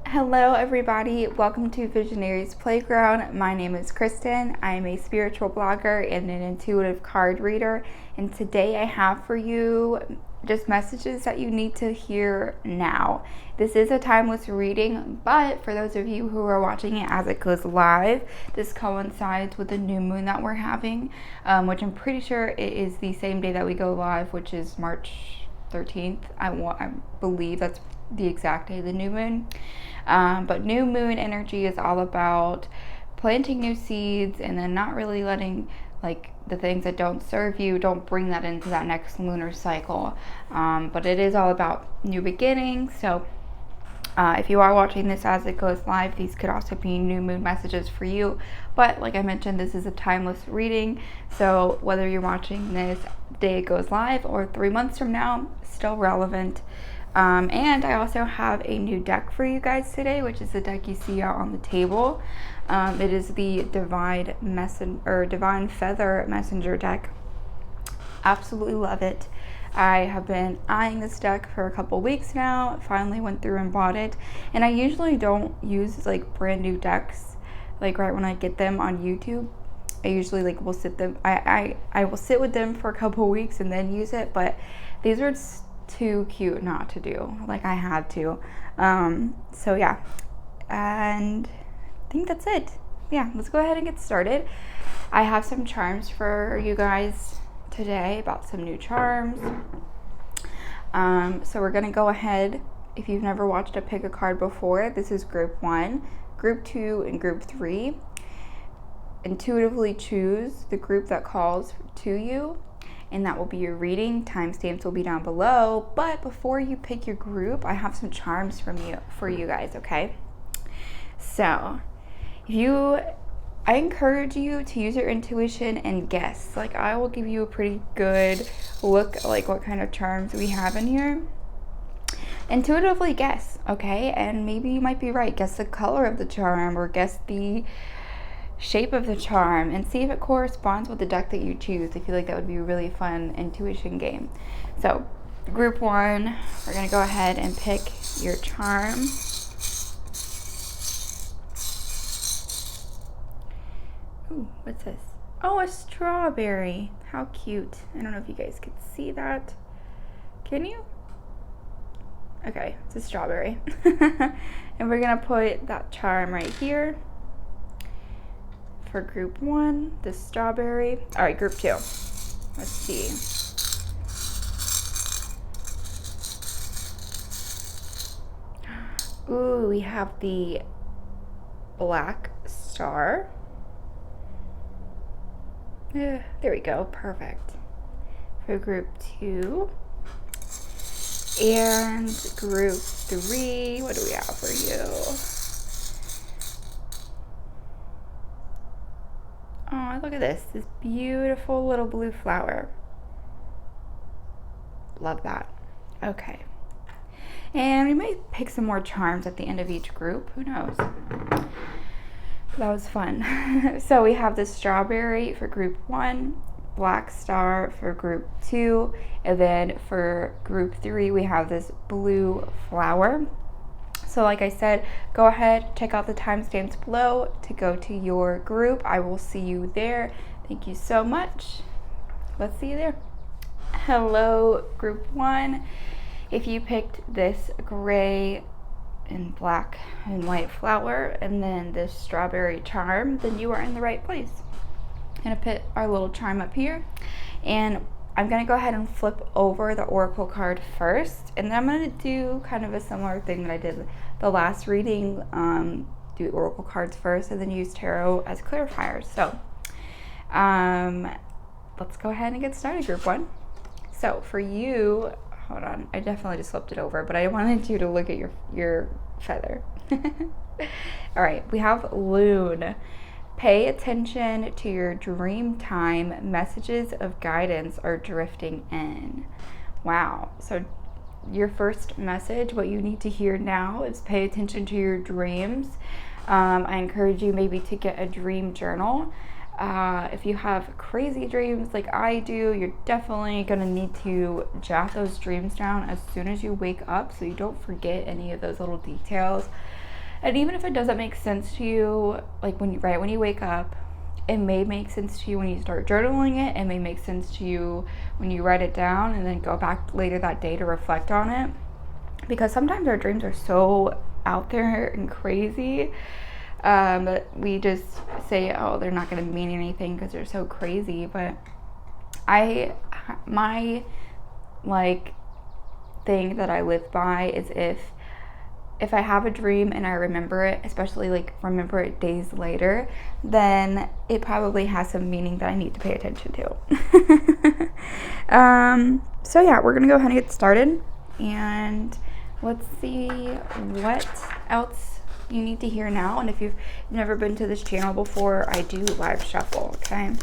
Hello everybody, welcome to Visionaries Playground. My name is Kristen. I am a spiritual blogger and an intuitive card reader, and today I have for you just messages that you need to hear now. This is a timeless reading, but for those of you who are watching it as it goes live, this coincides with the new moon that we're having, which I'm pretty sure it is the same day that we go live, which is March 13th. I believe that's the exact day of the new moon. But new moon energy is all about planting new seeds and then not really letting the things that don't serve you, don't bring that into that next lunar cycle. But it is all about new beginnings. So if you are watching this as it goes live, these could also be new moon messages for you. But like I mentioned, this is a timeless reading. So whether you're watching this day it goes live or 3 months from now, still relevant. And I also have a new deck for you guys today, which is the deck you see out on the table. It is the Divine Feather Messenger deck. Absolutely love it. I have been eyeing this deck for a couple weeks now. Finally went through and bought it. And I usually don't use brand new decks right when I get them on YouTube. I usually will sit them. I will sit with them for a couple weeks and then use it. But these are too cute not to do. I had to. So yeah, and I think that's it. Yeah, let's go ahead and get started. I have some charms for you guys today, about some new charms. So we're gonna go ahead. If you've never watched a pick a card before, this is group 1, group 2, and group 3. Intuitively choose the group that calls to you, and that will be your reading. Timestamps will be down below. But before you pick your group, I have some charms for you guys, okay? So, I encourage you to use your intuition and guess. I will give you a pretty good look what kind of charms we have in here. Intuitively guess, okay? And maybe you might be right. Guess the color of the charm or guess the shape of the charm and see if it corresponds with the deck that you choose. I feel like that would be a really fun intuition game. So group 1, we're gonna go ahead and pick your charm. Ooh, what's this? Oh, a strawberry. How cute. I don't know if you guys could see that. Can you? Okay, it's a strawberry. And we're gonna put that charm right here. For group 1, the strawberry. All right, group 2. Let's see. Ooh, we have the black star. There we go, perfect. For group 2. And group 3, what do we have for you? Oh, look at this beautiful little blue flower. Love that. Okay. And we might pick some more charms at the end of each group. Who knows? But that was fun. So we have the strawberry for group 1, black star for group 2, and then for group 3, we have this blue flower. So like I said, go ahead, check out the timestamps below to go to your group. I will see you there. Thank you so much. Let's see you there. Hello, group 1. If you picked this gray and black and white flower and then this strawberry charm, then you are in the right place. I'm gonna put our little charm up here, and I'm gonna go ahead and flip over the oracle card first, and then I'm gonna do kind of a similar thing that I did the last reading, do oracle cards first and then use tarot as clarifiers. So let's go ahead and get started, group 1. So for you, hold on, I definitely just flipped it over, but I wanted you to look at your feather. All right, we have Loon. Pay attention to your dream time. Messages of guidance are drifting in. Wow. So your first message, what you need to hear now is pay attention to your dreams. I encourage you maybe to get a dream journal. If you have crazy dreams like I do, you're definitely going to need to jot those dreams down as soon as you wake up so you don't forget any of those little details. And even if it doesn't make sense to you, like when you wake up, it may make sense to you when you start journaling it. It may make sense to you when you write it down and then go back later that day to reflect on it. Because sometimes our dreams are so out there and crazy. We just say, oh, they're not going to mean anything because they're so crazy. But my like thing that I live by is if I have a dream and I remember it, especially like remember it days later, then it probably has some meaning that I need to pay attention to. So yeah, we're gonna go ahead and get started, and let's see what else you need to hear now. And if you've never been to this channel before, I do live shuffle, okay?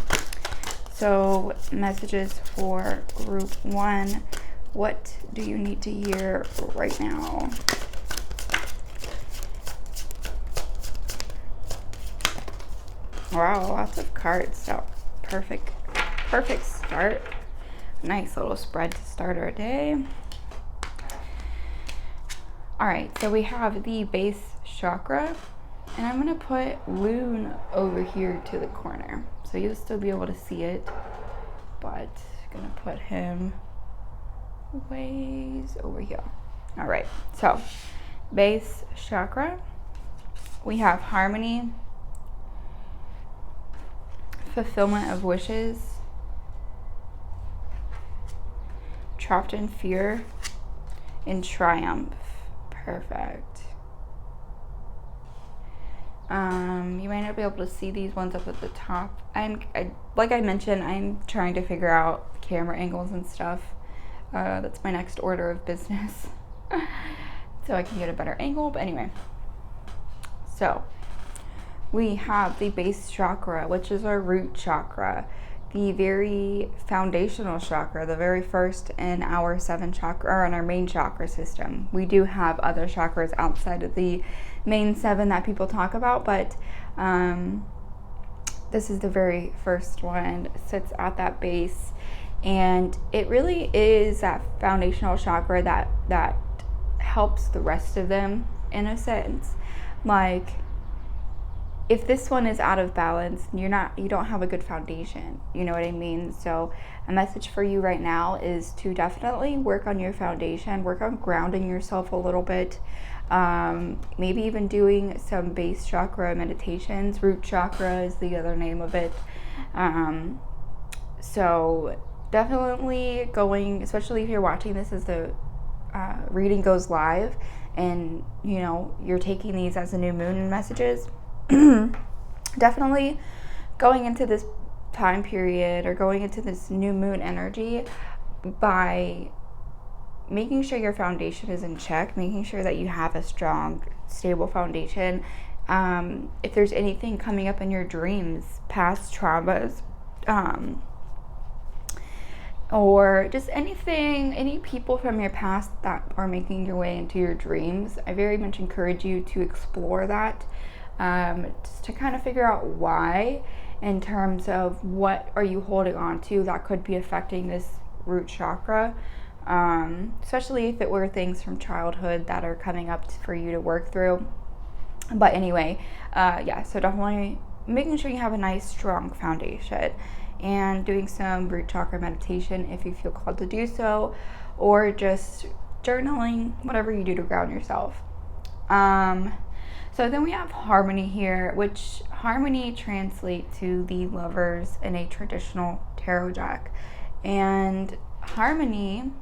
So messages for group 1. What do you need to hear right now? Wow, lots of cards. So perfect start. Nice little spread to start our day. All right, so we have the base chakra, and I'm gonna put Loon over here to the corner, so you'll still be able to see it, but I'm gonna put him ways over here. All right, so base chakra, we have harmony, fulfillment of wishes, trapped in fear, and triumph. Perfect. You might not be able to see these ones up at the top. Like I mentioned, I'm trying to figure out camera angles and stuff. That's my next order of business. So I can get a better angle, but anyway. So we have the base chakra, which is our root chakra, the very foundational chakra, the very first in our 7 chakra, or in our main chakra system. We do have other chakras outside of the main 7 that people talk about, but this is the very first one. It sits at that base, and it really is that foundational chakra that helps the rest of them in a sense. Like, if this one is out of balance, you don't have a good foundation, you know what I mean? So a message for you right now is to definitely work on your foundation, work on grounding yourself a little bit, maybe even doing some base chakra meditations. Root chakra is the other name of it. So definitely going, especially if you're watching this as the reading goes live, and you're taking these as a new moon messages. Definitely going into this time period or going into this new moon energy by making sure your foundation is in check, making sure that you have a strong, stable foundation. If there's anything coming up in your dreams, past traumas, or just anything, any people from your past that are making your way into your dreams, I very much encourage you to explore that. Just to kind of figure out why, in terms of what are you holding on to that could be affecting this root chakra, especially if it were things from childhood that are coming up for you to work through. But anyway, so definitely making sure you have a nice strong foundation, and doing some root chakra meditation if you feel called to do so, or just journaling, whatever you do to ground yourself. So then we have harmony here, which harmony translates to the lovers in a traditional tarot deck. And harmony,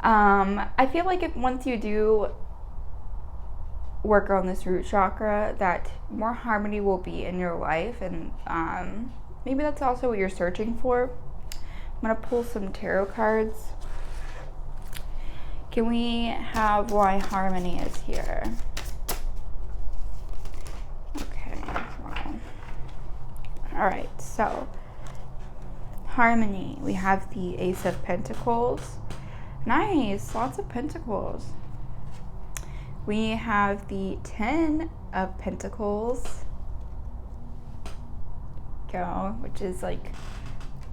I feel like once you do work on this root chakra, that more harmony will be in your life, and maybe that's also what you're searching for. I'm going to pull some tarot cards. Can we have why harmony is here? Okay, wow. All right, so harmony. We have the Ace of Pentacles. Nice, lots of pentacles. We have the 10 of Pentacles. Go, which is like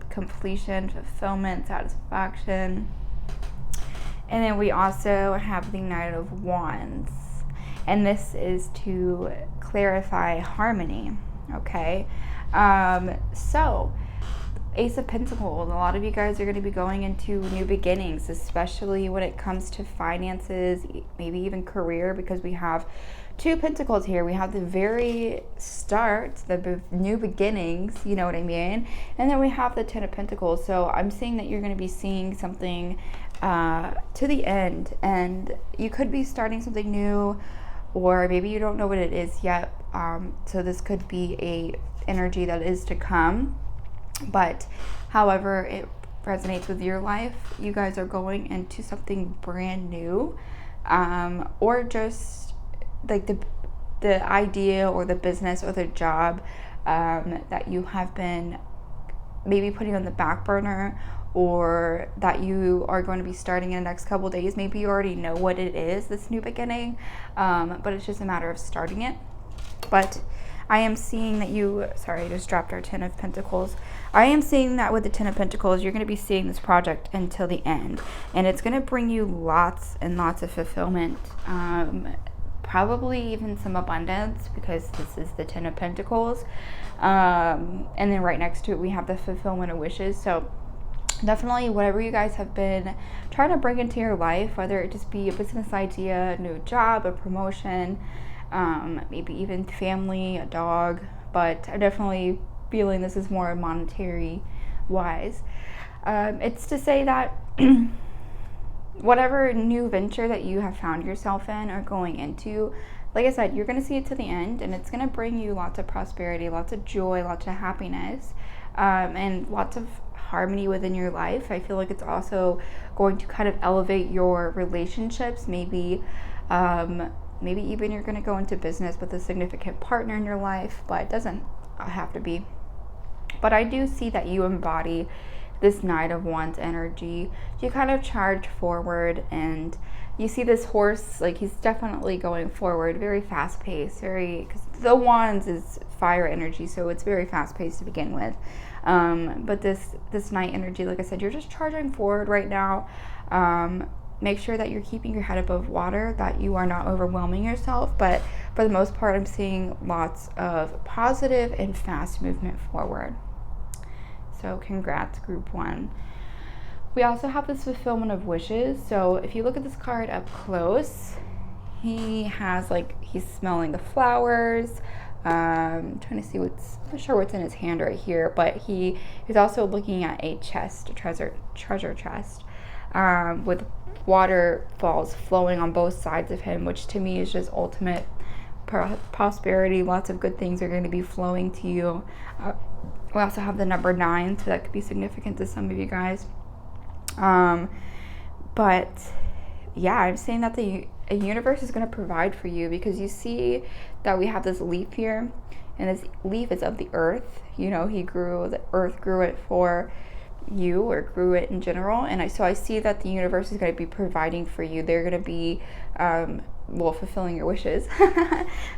completion, fulfillment, satisfaction. And then we also have the Knight of Wands. And this is to clarify harmony, okay? So, Ace of Pentacles, a lot of you guys are going to be going into new beginnings, especially when it comes to finances, maybe even career, because we have 2 Pentacles here. We have the very start, the new beginnings, you know what I mean? And then we have the 10 of Pentacles. So I'm seeing that you're going to be seeing something to the end, and you could be starting something new, or maybe you don't know what it is yet. So this could be a energy that is to come. But however it resonates with your life, you guys are going into something brand new, or just like the idea or the business or the job that you have been maybe putting on the back burner, or that you are going to be starting in the next couple days. Maybe you already know what it is, this new beginning, but it's just a matter of starting it. But I am seeing that sorry, I just dropped our 10 of Pentacles. I am seeing that with the 10 of Pentacles, you're going to be seeing this project until the end. And it's going to bring you lots and lots of fulfillment. Probably even some abundance, because this is the 10 of Pentacles. And then right next to it, we have the fulfillment of wishes. So definitely whatever you guys have been trying to bring into your life, whether it just be a business idea, a new job, a promotion, maybe even family, a dog, but I'm definitely feeling this is more monetary wise. It's to say that whatever new venture that you have found yourself in or going into, like I said, you're going to see it to the end, and it's going to bring you lots of prosperity, lots of joy, lots of happiness, and lots of harmony within your life. I feel like it's also going to kind of elevate your relationships. Maybe even you're going to go into business with a significant partner in your life, but it doesn't have to be. But I do see that you embody this Knight of Wands energy. You kind of charge forward, and you see this horse, like he's definitely going forward, very fast paced, because the Wands is fire energy, so it's very fast paced to begin with. But this Knight energy, like I said, you're just charging forward right now. Make sure that you're keeping your head above water, that you are not overwhelming yourself. But for the most part, I'm seeing lots of positive and fast movement forward. So congrats, group 1. We also have this fulfillment of wishes. So if you look at this card up close, he's smelling the flowers. Trying to see I'm not sure what's in his hand right here, but he is also looking at a chest, a treasure chest, with waterfalls flowing on both sides of him, which to me is just ultimate prosperity. Lots of good things are going to be flowing to you. We also have the number 9, so that could be significant to some of you guys. But yeah, I'm saying that the universe is going to provide for you, because you see that we have this leaf here, and this leaf is of the earth. You know, the earth grew it for you, or grew it in general, and I see that the universe is going to be providing for you. They're going to be fulfilling your wishes.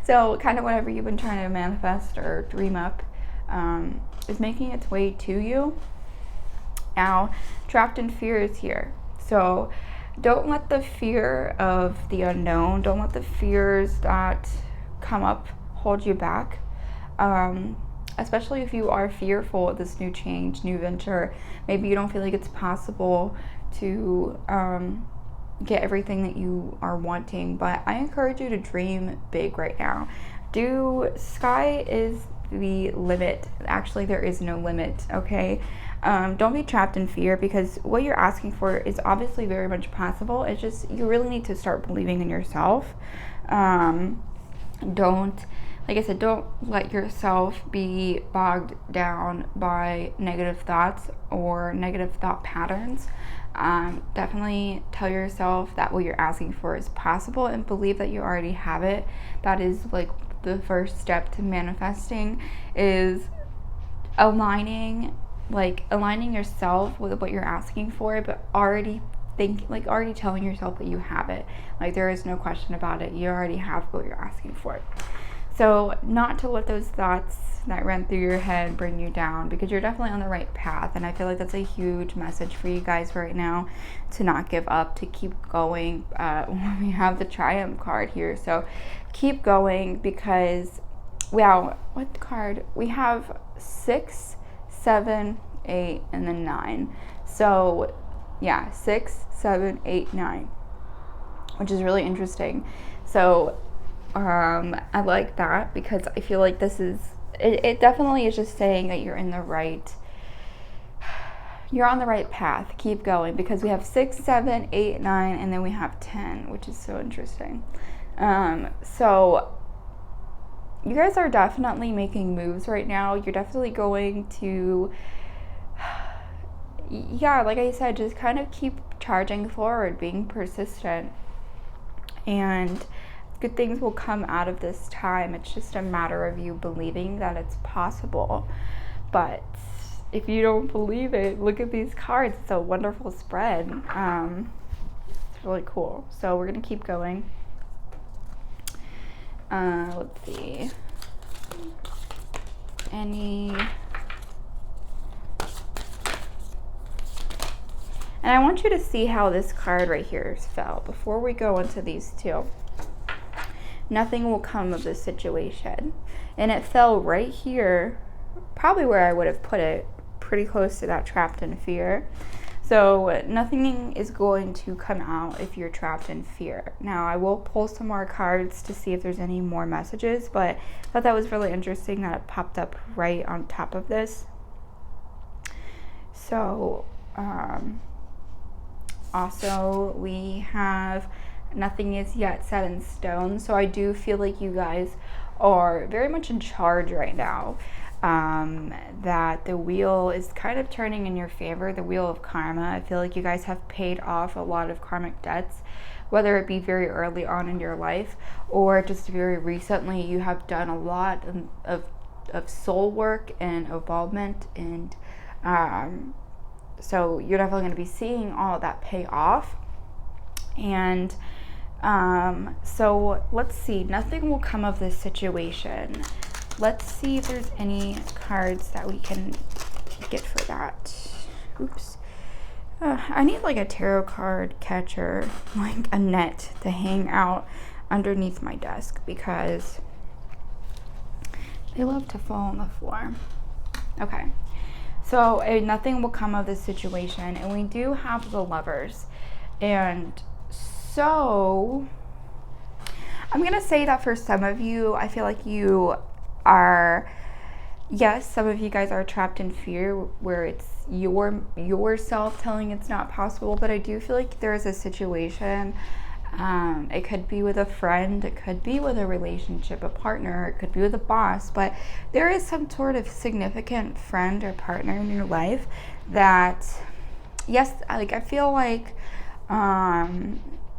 So kind of whatever you've been trying to manifest or dream up is making its way to you. Now, trapped in fear is here. So don't let the fear of the unknown, don't let the fears that come up hold you back. Especially if you are fearful of this new change, new venture. Maybe you don't feel like it's possible to get everything that you are wanting, but I encourage you to dream big right now. Sky is the limit. Actually, there is no limit, okay? Don't be trapped in fear, because what you're asking for is obviously very much possible. It's just you really need to start believing in yourself. Like I said, don't let yourself be bogged down by negative thoughts or negative thought patterns. Definitely tell yourself that what you're asking for is possible, and believe that you already have it. That is like the first step to manifesting, is aligning yourself with what you're asking for, but already telling yourself that you have it. Like, there is no question about it. You already have what you're asking for. So not to let those thoughts that run through your head bring you down, because you're definitely on the right path. And I feel like that's a huge message for you guys right now, to not give up, to keep going. When we have the Triumph card here, so keep going, because wow, what card? We have 6, 7, 8, and then 9. So yeah, 6, 7, 8, 9, which is really interesting. So I like that, because I feel like this is, it definitely is just saying that you're on the right path. Keep going, because we have 6, 7, 8, 9, and then we have 10, which is so interesting. So you guys are definitely making moves right now. You're definitely going to, yeah, like I said, just kind of keep charging forward, being persistent, and good things will come out of this time. It's just a matter of you believing that it's possible. But if you don't believe it, look at these cards. It's a wonderful spread. It's really cool. So we're going to keep going. Let's see. And I want you to see how this card right here fell before we go into these two. Nothing will come of this situation. And it fell right here, probably where I would have put it, pretty close to that trapped in fear. So nothing is going to come out if you're trapped in fear. Now, I will pull some more cards to see if there's any more messages, but I thought that was really interesting that it popped up right on top of this. So, also we have nothing is yet set in stone. So I do feel like you guys are very much in charge right now. That the wheel is kind of turning in your favor, the wheel of karma. I feel like you guys have paid off a lot of karmic debts, whether it be very early on in your life or just very recently. You have done a lot of soul work and involvement, and so you're definitely going to be seeing all of that pay off. And so let's see, nothing will come of this situation. Let's see if there's any cards that we can get for that. Oops. I need like a tarot card catcher, like a net to hang out underneath my desk, because they love to fall on the floor. Okay. So nothing will come of this situation. And we do have the Lovers. And so I'm going to say that for some of you, I feel like you are, yes, some of you guys are trapped in fear where it's yourself telling it's not possible. But I do feel like there is a situation. It could be with a friend, it could be with a relationship, a partner, it could be with a boss, but there is some sort of significant friend or partner in your life that, yes, like I feel like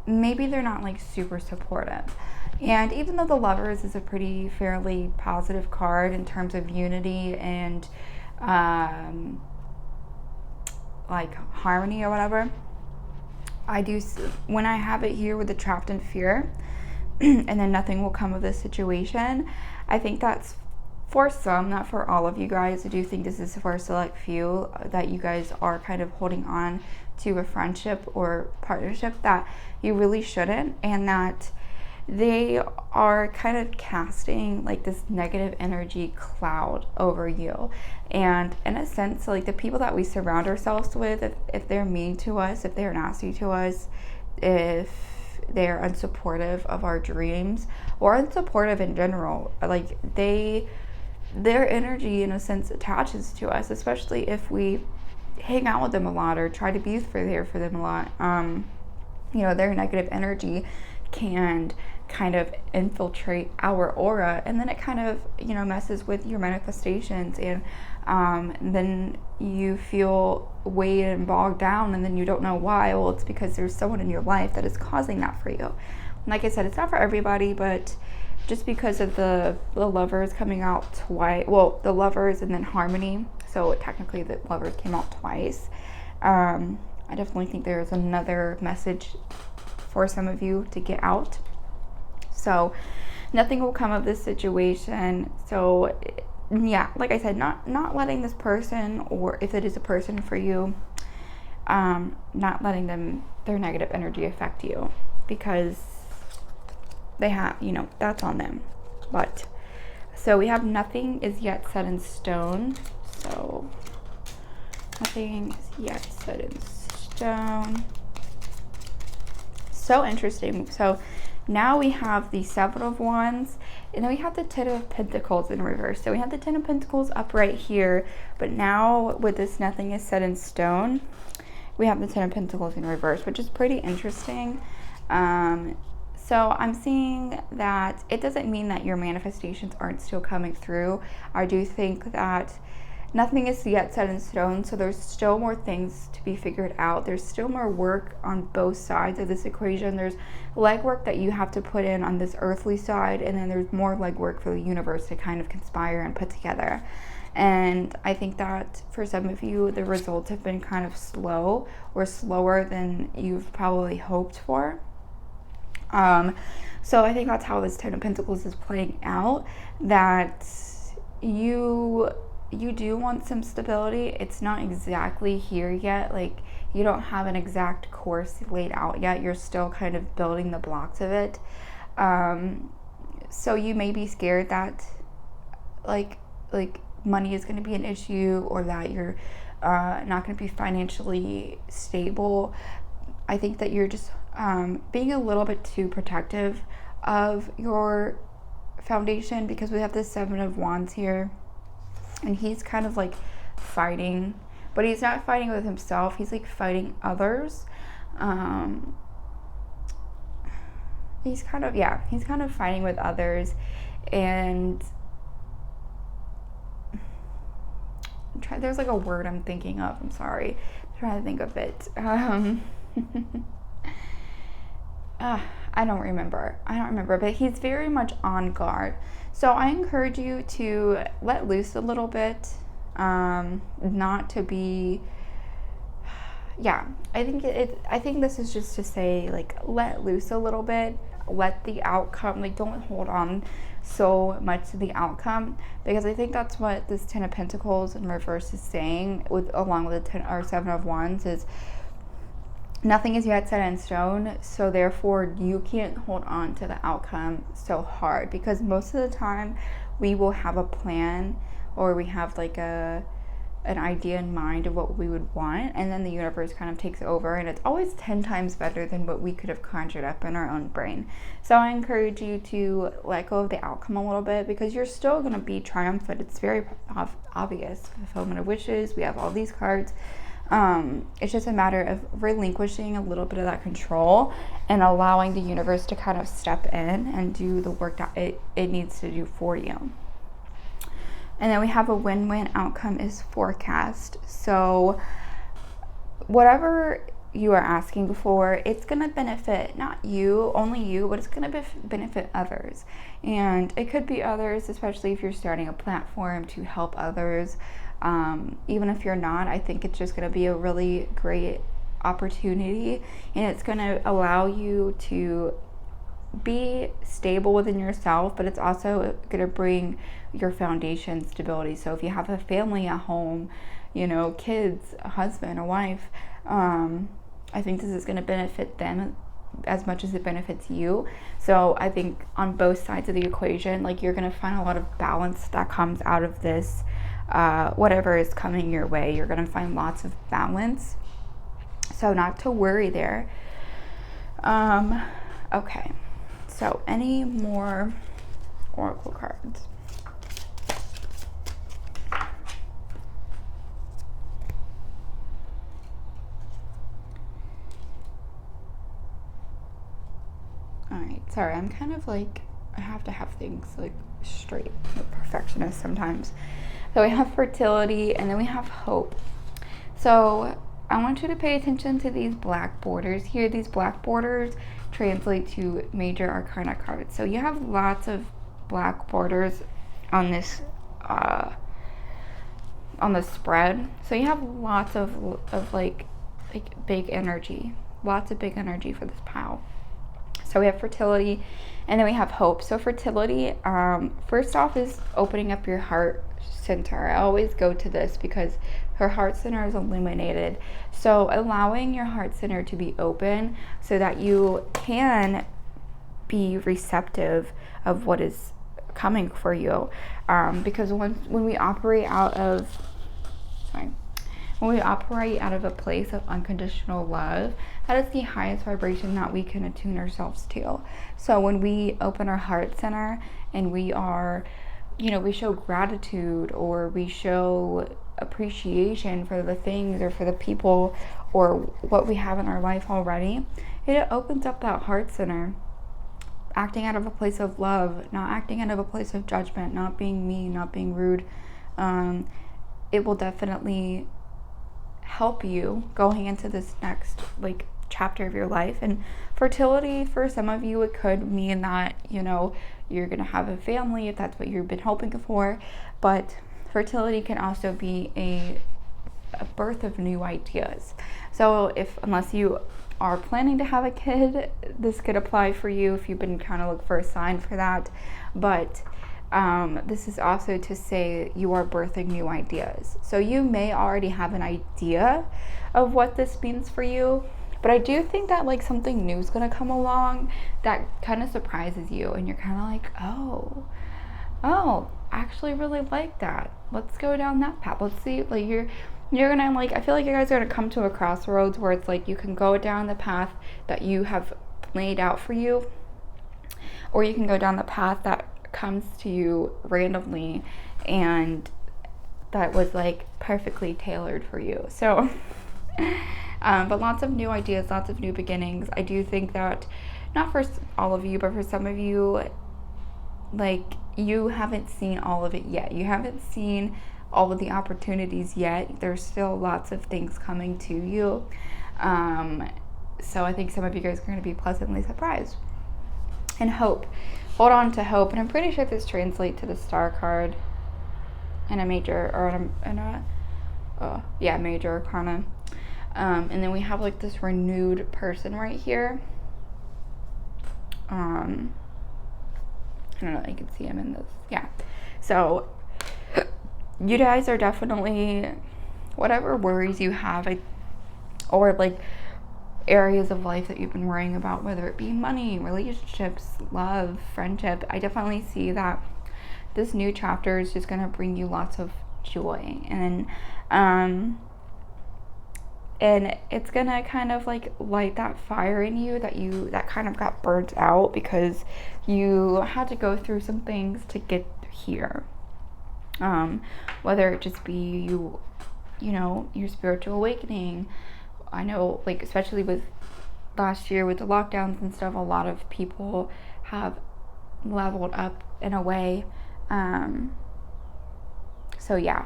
maybe they're not like super supportive. And even though the Lovers is a pretty fairly positive card in terms of unity and like harmony or whatever, I do, when I have it here with the trapped in fear and then nothing will come of this situation, I think that's for some, not for all of you guys. I do think this is for a select few, that you guys are kind of holding on to a friendship or partnership that you really shouldn't, and that they are kind of casting like this negative energy cloud over you. And in a sense, like the people that we surround ourselves with, if they're mean to us, if they're nasty to us, if they're unsupportive of our dreams or unsupportive in general, like their energy in a sense attaches to us, especially if we hang out with them a lot or try to be there for them a lot. You know, their negative energy can kind of infiltrate our aura, and then it kind of, you know, messes with your manifestations, and then you feel weighed and bogged down, and then you don't know why. Well, it's because there's someone in your life that is causing that for you. Like I said, it's not for everybody, but just because of the Lovers coming out twice, well, the Lovers and then Harmony, so technically the Lovers came out twice, I definitely think there's another message for some of you to get out. So nothing will come of this situation. So yeah, like I said, not letting this person, or if it is a person for you, not letting their negative energy affect you, because they have, that's on them. But so we have nothing is yet set in stone. So nothing is yet set in stone. So interesting. So now we have the Seven of Wands, and then we have the Ten of Pentacles in reverse. So we have the Ten of Pentacles up right here, but now with this nothing is set in stone, we have the Ten of Pentacles in reverse, which is pretty interesting. So I'm seeing that it doesn't mean that your manifestations aren't still coming through. I do think that nothing is yet set in stone, so there's still more things to be figured out. There's still more work on both sides of this equation. There's legwork that you have to put in on this earthly side, and then there's more legwork for the universe to kind of conspire and put together. And I think that for some of you, the results have been kind of slow, or slower than you've probably hoped for. So I think that's how this Ten of Pentacles is playing out, that you do want some stability. It's not exactly here yet. Like, you don't have an exact course laid out yet. You're still kind of building the blocks of it. So you may be scared that like money is going to be an issue, or that you're not going to be financially stable. I think that you're just being a little bit too protective of your foundation, because we have the Seven of Wands here, and he's kind of like fighting, but he's not fighting with himself. He's like fighting others. He's kind of fighting with others, and there's like a word I'm thinking of. I'm sorry. I'm trying to think of it. I don't remember, but he's very much on guard. So I encourage you to let loose a little bit, not to be, I think this is just to say, like, let loose a little bit, let the outcome, like, don't hold on so much to the outcome, because I think that's what this Ten of Pentacles in reverse is saying, along with the Seven of Wands, is nothing is yet set in stone, so therefore you can't hold on to the outcome so hard, because most of the time we will have a plan, or we have like an idea in mind of what we would want, and then the universe kind of takes over, and it's always 10 times better than what we could have conjured up in our own brain. So I encourage you to let go of the outcome a little bit, because you're still going to be triumphant. It's very obvious. Fulfillment of wishes, we have all these cards. It's just a matter of relinquishing a little bit of that control and allowing the universe to kind of step in and do the work that it needs to do for you. And then we have a win-win outcome is forecast. So whatever you are asking for, it's going to benefit not you, only you, but it's going to benefit others. And it could be others, especially if you're starting a platform to help others. Even if you're not, I think it's just going to be a really great opportunity, and it's going to allow you to be stable within yourself, but it's also going to bring your foundation stability. So if you have a family at home, kids, a husband, a wife, I think this is going to benefit them as much as it benefits you. So I think on both sides of the equation, like, you're going to find a lot of balance that comes out of this. Whatever is coming your way, you're going to find lots of balance. So not to worry there. Okay. So any more oracle cards? Alright, sorry, I'm kind of like, I have to have things like straight. I'm a perfectionist sometimes. So we have fertility, and then we have hope. So I want you to pay attention to these black borders here. These black borders translate to major arcana cards. So you have lots of black borders on this on the spread. So you have lots of like big energy. Lots of big energy for this pile. So we have fertility, and then we have hope. So fertility, first off, is opening up your heart center. I always go to this because her heart center is illuminated. So allowing your heart center to be open so that you can be receptive of what is coming for you. Because when we operate out of, when we operate out of a place of unconditional love, that is the highest vibration that we can attune ourselves to. So when we open our heart center and we are, we show gratitude, or we show appreciation for the things or for the people or what we have in our life already, it opens up that heart center. Acting out of a place of love, not acting out of a place of judgment, not being mean, not being rude. It will definitely help you going into this next chapter of your life. And fertility, for some of you, it could mean that you're gonna have a family if that's what you've been hoping for, but fertility can also be a birth of new ideas. So unless you are planning to have a kid, this could apply for you if you've been kind of looking for a sign for that. But this is also to say you are birthing new ideas. So you may already have an idea of what this means for you, but I do think that something new is going to come along that kind of surprises you, and you're kind of like, oh, I actually really like that. Let's go down that path. Let's see, you're gonna I feel like you guys are gonna come to a crossroads where it's you can go down the path that you have laid out for you, or you can go down the path that comes to you randomly and that was perfectly tailored for you. So but lots of new ideas, lots of new beginnings. I do think that, not for all of you, but for some of you, you haven't seen all of it yet. You haven't seen all of the opportunities yet. There's still lots of things coming to you. So I think some of you guys are going to be pleasantly surprised. And hope. Hold on to hope. And I'm pretty sure this translates to the star card in a major, or major arcana. And then we have this renewed person right here. I don't know, you can see him in this. Yeah. So you guys are definitely, whatever worries you have, or areas of life that you've been worrying about, whether it be money, relationships, love, friendship, I definitely see that this new chapter is just going to bring you lots of joy, and it's going to kind of light that fire in you that kind of got burnt out because you had to go through some things to get here. Whether it just be your spiritual awakening. I know, especially with last year with the lockdowns and stuff, a lot of people have leveled up in a way. So yeah,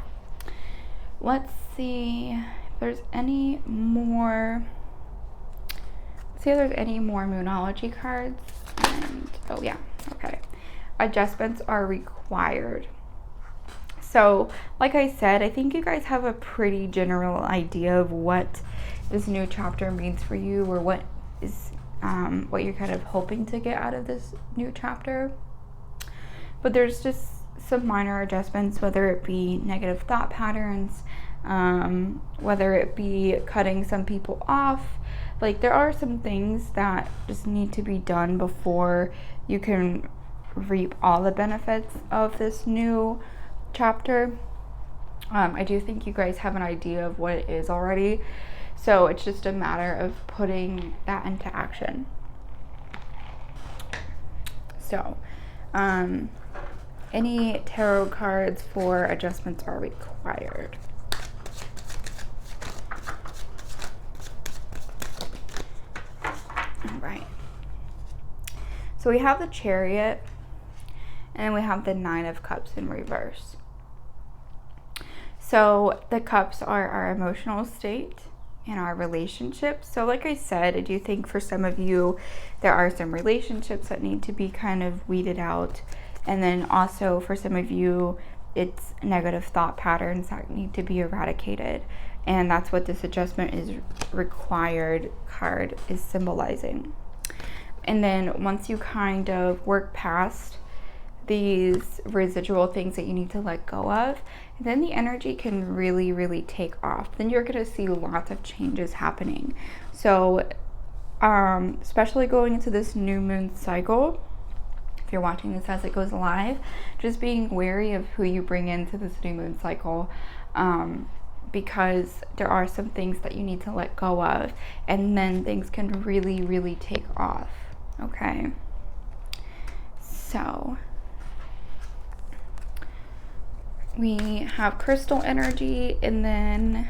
let's see if there's any more. See if there's any more Moonology cards. And oh yeah, okay. Adjustments are required. So, like I said, I think you guys have a pretty general idea of what this new chapter means for you, or what is what you're kind of hoping to get out of this new chapter. But there's just some minor adjustments, whether it be negative thought patterns, whether it be cutting some people off. There are some things that just need to be done before you can reap all the benefits of this new chapter. I do think you guys have an idea of what it is already, so it's just a matter of putting that into action. So any tarot cards for adjustments are required. All right, so we have the Chariot, and we have the Nine of Cups in reverse. So the cups are our emotional state and our relationships. So like I said, I do think for some of you, there are some relationships that need to be kind of weeded out. And then also for some of you, it's negative thought patterns that need to be eradicated. And that's what this adjustment is required card is symbolizing. And then once you kind of work past these residual things that you need to let go of, then the energy can really take off. Then you're going to see lots of changes happening. So especially going into this new moon cycle, if you're watching this as it goes live, just being wary of who you bring into this new moon cycle, because there are some things that you need to let go of, and then things can really take off. Okay, so we have crystal energy, and then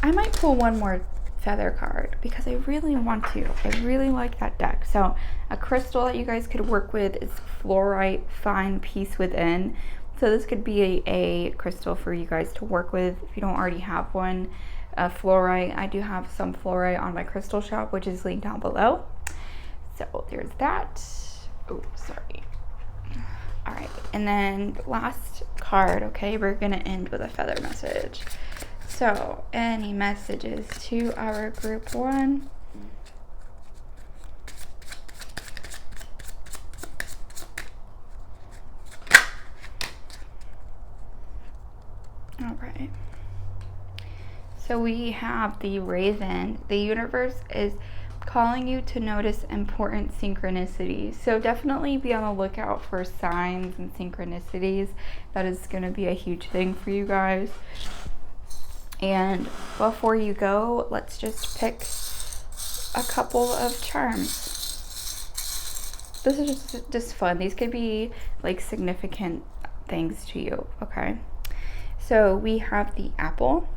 I might pull one more feather card because I really want to. I really like that deck. So a crystal that you guys could work with is fluorite, find peace within. So this could be a crystal for you guys to work with if you don't already have one. Fluorite, I do have some fluorite on my crystal shop, which is linked down below. So there's that. Oh, sorry. All right, and then last card, okay, we're gonna end with a feather message. So, any messages to our group 1? All right. So we have the Raven. The universe is calling you to notice important synchronicities. So definitely be on the lookout for signs and synchronicities. That is going to be a huge thing for you guys. And before you go, let's just pick a couple of charms. This is just fun. These could be like significant things to you, okay? So we have the apple.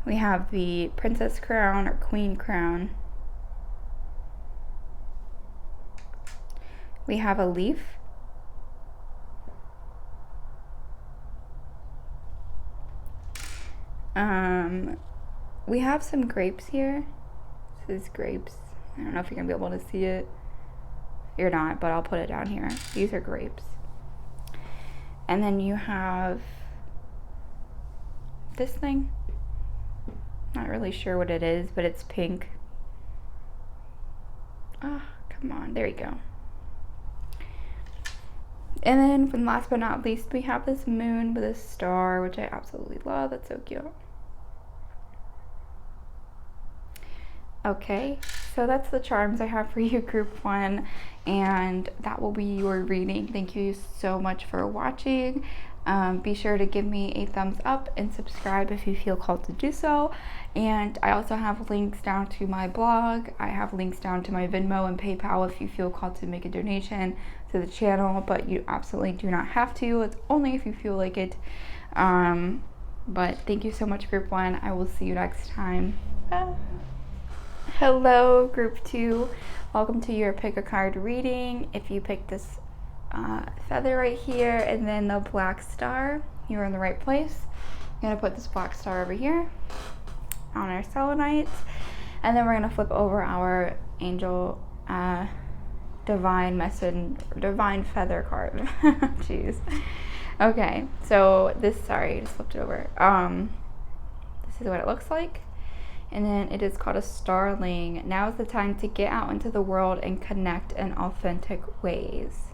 We have the princess crown or queen crown. We have a leaf. We have some grapes here. This is grapes. I don't know if you're gonna be able to see it. You're not, but I'll put it down here. These are grapes. And then you have this thing. Not really sure what it is, but it's pink. Ah, come on, there you go. And then last but not least, we have this moon with a star, which I absolutely love. That's so cute. Okay, so that's the charms I have for you, group 1, and that will be your reading. Thank you so much for watching. Be sure to give me a thumbs up and subscribe if you feel called to do so. And I also have links down to my blog. I have links down to my Venmo and PayPal if you feel called to make a donation to the channel, but you absolutely do not have to. It's only if you feel like it. But thank you so much, group 1. I will see you next time. Bye. Hello, group 2. Welcome to your pick a card reading. If you picked this feather right here and then the black star, you're in the right place. I'm gonna put this black star over here on our selenite, and then we're gonna flip over our angel divine feather card. Jeez. Okay, so this, sorry, I just flipped it over. This is what it looks like. And then it is called a starling. Now is the time to get out into the world and connect in authentic ways.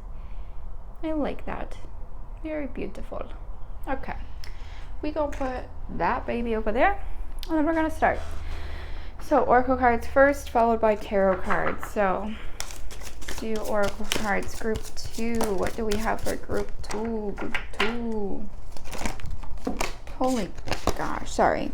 I like that. Very beautiful. Okay. We gonna put that baby over there, and then we're gonna start. So oracle cards first, followed by tarot cards. So let's do oracle cards group 2. What do we have for group 2? Group 2. Holy gosh, sorry.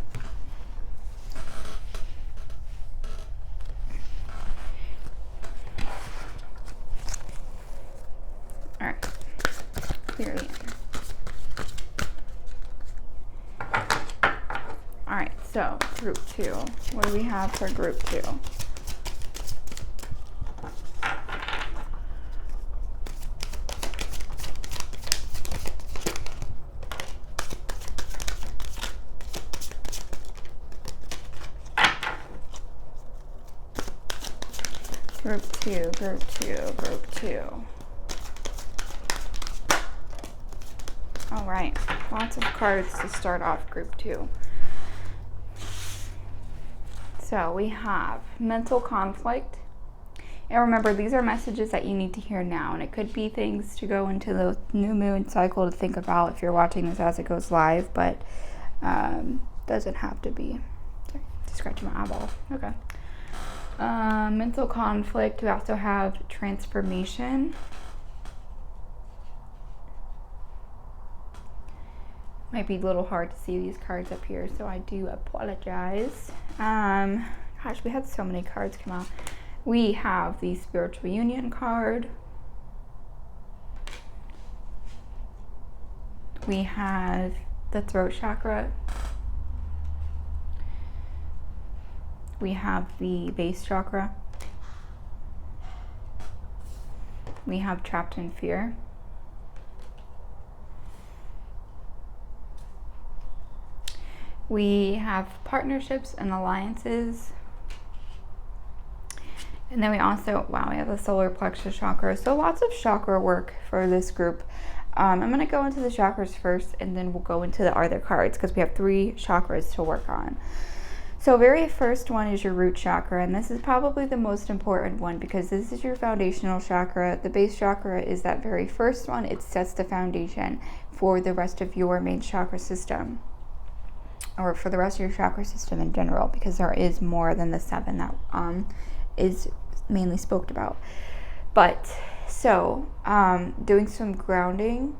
All right, clearly. All right, so group 2. What do we have for group 2? Group 2, group 2, group 2. All right, lots of cards to start off group 2. So we have mental conflict. And remember, these are messages that you need to hear now. And it could be things to go into the new moon cycle to think about if you're watching this as it goes live. But doesn't have to be. Sorry, scratching my eyeball. Okay. Mental conflict. We also have transformation. Might be a little hard to see these cards up here, so I do apologize. Gosh, we had so many cards come out. We have the spiritual union card. We have the throat chakra. We have the base chakra. We have trapped in fear. We have partnerships and alliances. And then we also, wow, we have the solar plexus chakra. So lots of chakra work for this group. I'm going to go into the chakras first, and then we'll go into the other cards because we have 3 chakras to work on. So very first one is your root chakra, and this is probably the most important one because this is your foundational chakra. The base chakra is that very first one. It sets the foundation for the rest of your main chakra system, or for the rest of your chakra system in general, because there is more than the 7 that is mainly spoke about. But so doing some groundwork,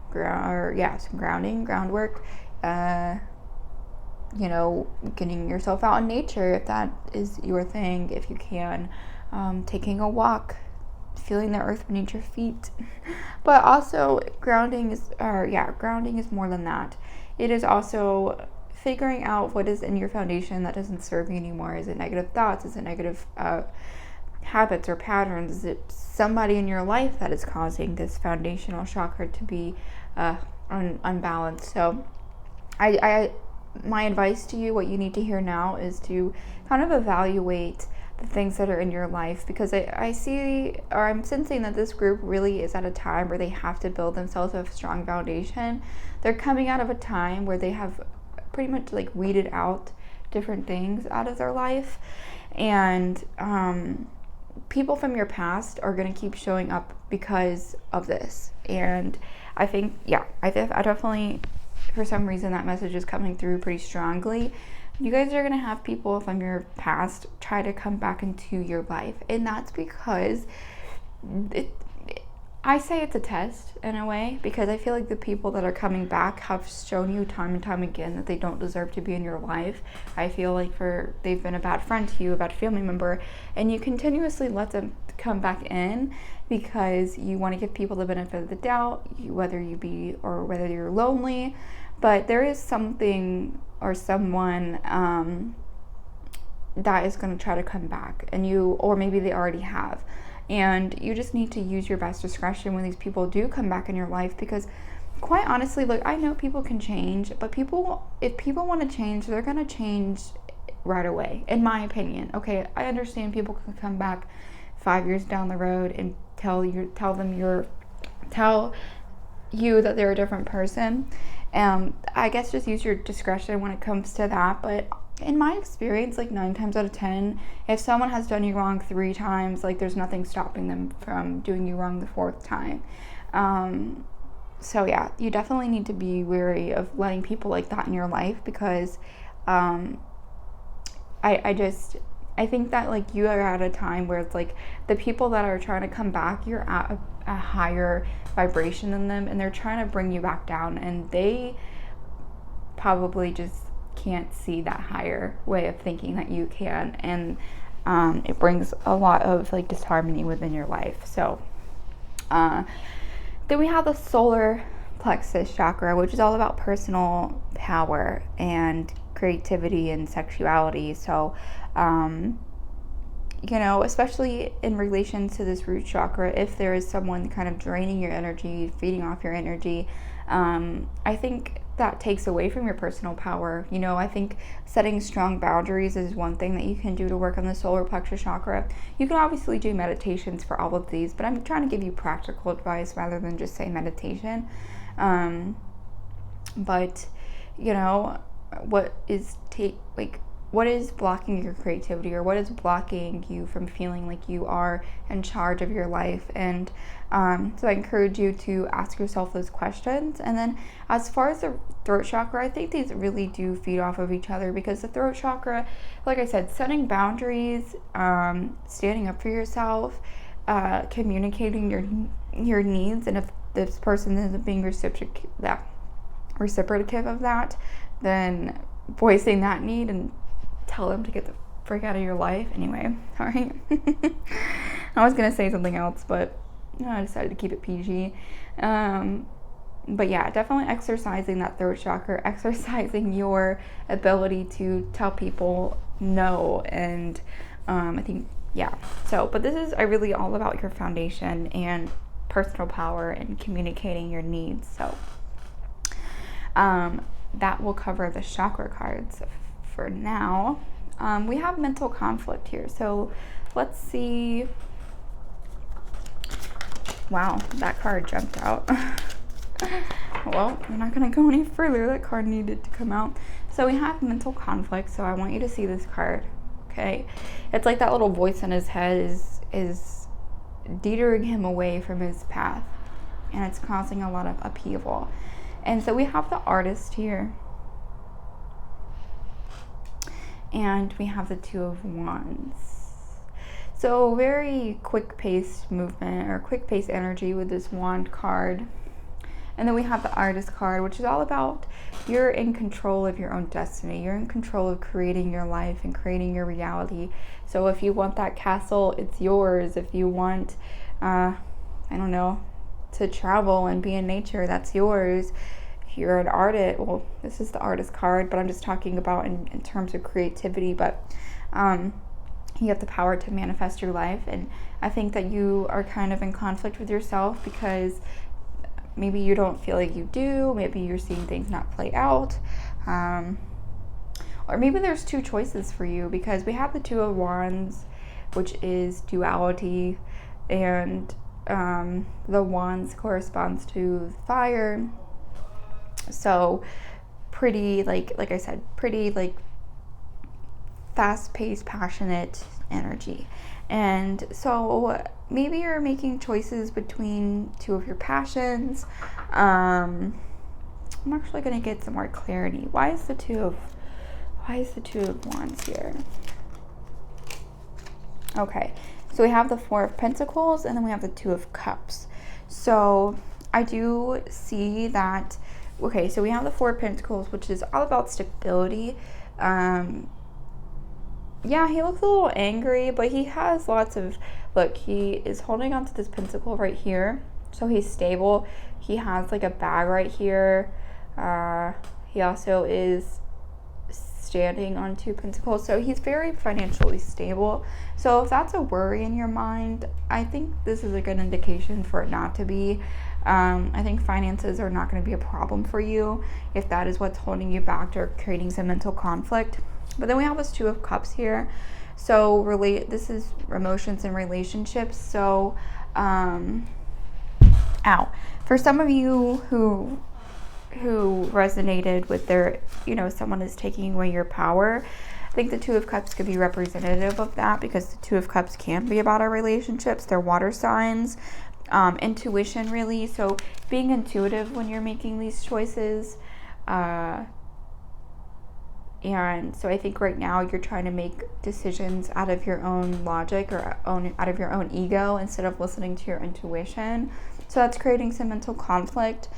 getting yourself out in nature if that is your thing, if you can, taking a walk, feeling the earth beneath your feet. But also grounding is more than that. It is also figuring out what is in your foundation that doesn't serve you anymore. Is it negative thoughts? Is it negative habits or patterns? Is it somebody in your life that is causing this foundational chakra to be unbalanced? So my advice to you, what you need to hear now, is to kind of evaluate the things that are in your life, because I'm sensing that this group really is at a time where they have to build themselves a strong foundation. They're coming out of a time where they have pretty much like weeded out different things out of their life, and people from your past are going to keep showing up because of this. And I think, I definitely, for some reason, that message is coming through pretty strongly. You guys are going to have people from your past try to come back into your life, and that's because I say it's a test in a way, because I feel like the people that are coming back have shown you time and time again that they don't deserve to be in your life. I feel like they've been a bad friend to you, a bad family member, and you continuously let them come back in because you want to give people the benefit of the doubt, whether you're lonely. But there is something or someone that is going to try to come back, or maybe they already have. And you just need to use your best discretion when these people do come back in your life, because quite honestly, look, I know people can change, but if people want to change, they're going to change right away, in my opinion. Okay, I understand people can come back 5 years down the road and tell you that they're a different person. I guess just use your discretion when it comes to that. But in my experience, like 9 times out of 10, if someone has done you wrong 3 times, like there's nothing stopping them from doing you wrong the 4th time. So yeah, you definitely need to be wary of letting people like that in your life, because I think that like you are at a time where it's like the people that are trying to come back, you're at a higher vibration than them, and they're trying to bring you back down, and they probably just can't see that higher way of thinking that you can, and it brings a lot of like disharmony within your life. So then we have the solar plexus chakra, which is all about personal power and creativity and sexuality. So especially in relation to this root chakra, if there is someone kind of draining your energy, feeding off your energy, I think that takes away from your personal power. I think setting strong boundaries is one thing that you can do to work on the solar plexus chakra. You can obviously do meditations for all of these, but I'm trying to give you practical advice rather than just say meditation. But what is blocking your creativity, or what is blocking you from feeling like you are in charge of your life? And so I encourage you to ask yourself those questions. And then as far as the throat chakra, I think these really do feed off of each other, because the throat chakra, like I said, setting boundaries, standing up for yourself, communicating your needs, and if this person isn't being reciprocative of that, then voicing that need and tell them to get the frick out of your life. Anyway, all right. I was gonna say something else, but I decided to keep it PG. But yeah, definitely exercising that throat chakra, exercising your ability to tell people no. And I think, yeah. So, but this is really all about your foundation and personal power and communicating your needs. So that will cover the chakra cards for now. We have mental conflict here. So let's see. Wow, that card jumped out. Well, we're not going to go any further. That card needed to come out. So we have mental conflict. So I want you to see this card. Okay. It's like that little voice in his head is detering him away from his path. And it's causing a lot of upheaval. And so we have the artist here. And we have the Two of Wands. So very quick-paced movement, or quick-paced energy with this wand card. And then we have the artist card, which is all about you're in control of your own destiny. You're in control of creating your life and creating your reality. So if you want that castle, it's yours. If you want, I don't know, to travel and be in nature, that's yours. If you're an artist, well, this is the artist card, but I'm just talking about in terms of creativity. But you have the power to manifest your life. And I think that you are kind of in conflict with yourself, because maybe you don't feel like you do. Maybe you're seeing things not play out. Or maybe there's two choices for you, because we have the Two of Wands, which is duality, and the wands corresponds to fire. So pretty, like I said, pretty like fast-paced, passionate energy. And so maybe you're making choices between two of your passions. I'm actually going to get some more clarity. Why is the Two of Wands here? Okay, so we have the Four of Pentacles, and then we have the Two of Cups. So I do see that. Okay, so we have the Four of Pentacles, which is all about stability. Yeah, he looks a little angry, but he has lots of, look, he is holding on to this pentacle right here. So he's stable. He has like a bag right here. He also is standing on two pentacles. So he's very financially stable. So if that's a worry in your mind, I think this is a good indication for it not to be. I think finances are not going to be a problem for you if that is what's holding you back or creating some mental conflict. But then we have this Two of Cups here. So this is emotions and relationships. So, for some of you who resonated with their, someone is taking away your power, I think the Two of Cups could be representative of that, because the Two of Cups can be about our relationships. They're water signs, intuition really. So being intuitive when you're making these choices, and so I think right now you're trying to make decisions out of your own logic or out of your own ego instead of listening to your intuition. So that's creating some mental conflict.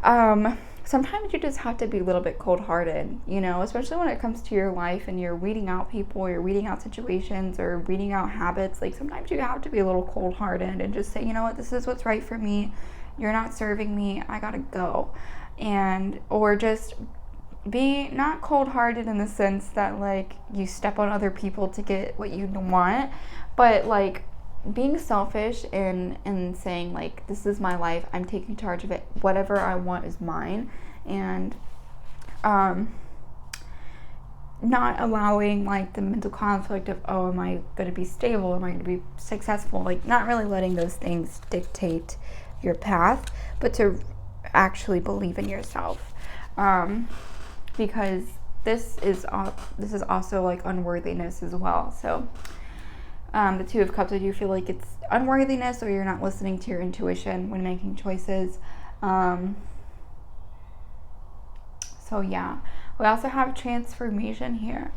Sometimes you just have to be a little bit cold-hearted, especially when it comes to your life and you're weeding out people, you're weeding out situations or weeding out habits. Like sometimes you have to be a little cold-hearted and just say, you know what, this is what's right for me. You're not serving me. I gotta go. Or just be not cold-hearted in the sense that like you step on other people to get what you want, but like being selfish and saying like, this is my life, I'm taking charge of it, whatever I want is mine, and not allowing like the mental conflict of, oh, am I going to be stable, am I going to be successful, like not really letting those things dictate your path, but to actually believe in yourself. Because this is also like unworthiness as well. So the Two of Cups, I do feel like it's unworthiness, or you're not listening to your intuition when making choices. So yeah, we also have transformation here.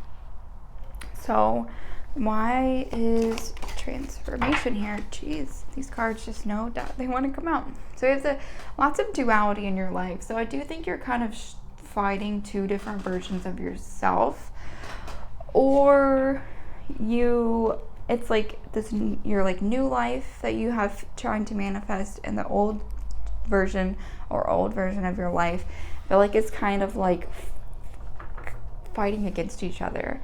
So why is transformation here? Jeez, these cards just know that they want to come out. So you have lots of duality in your life. So I do think you're kind of fighting two different versions of yourself, or it's like this, your like new life that you have trying to manifest, and the old version of your life. I feel like it's kind of like fighting against each other.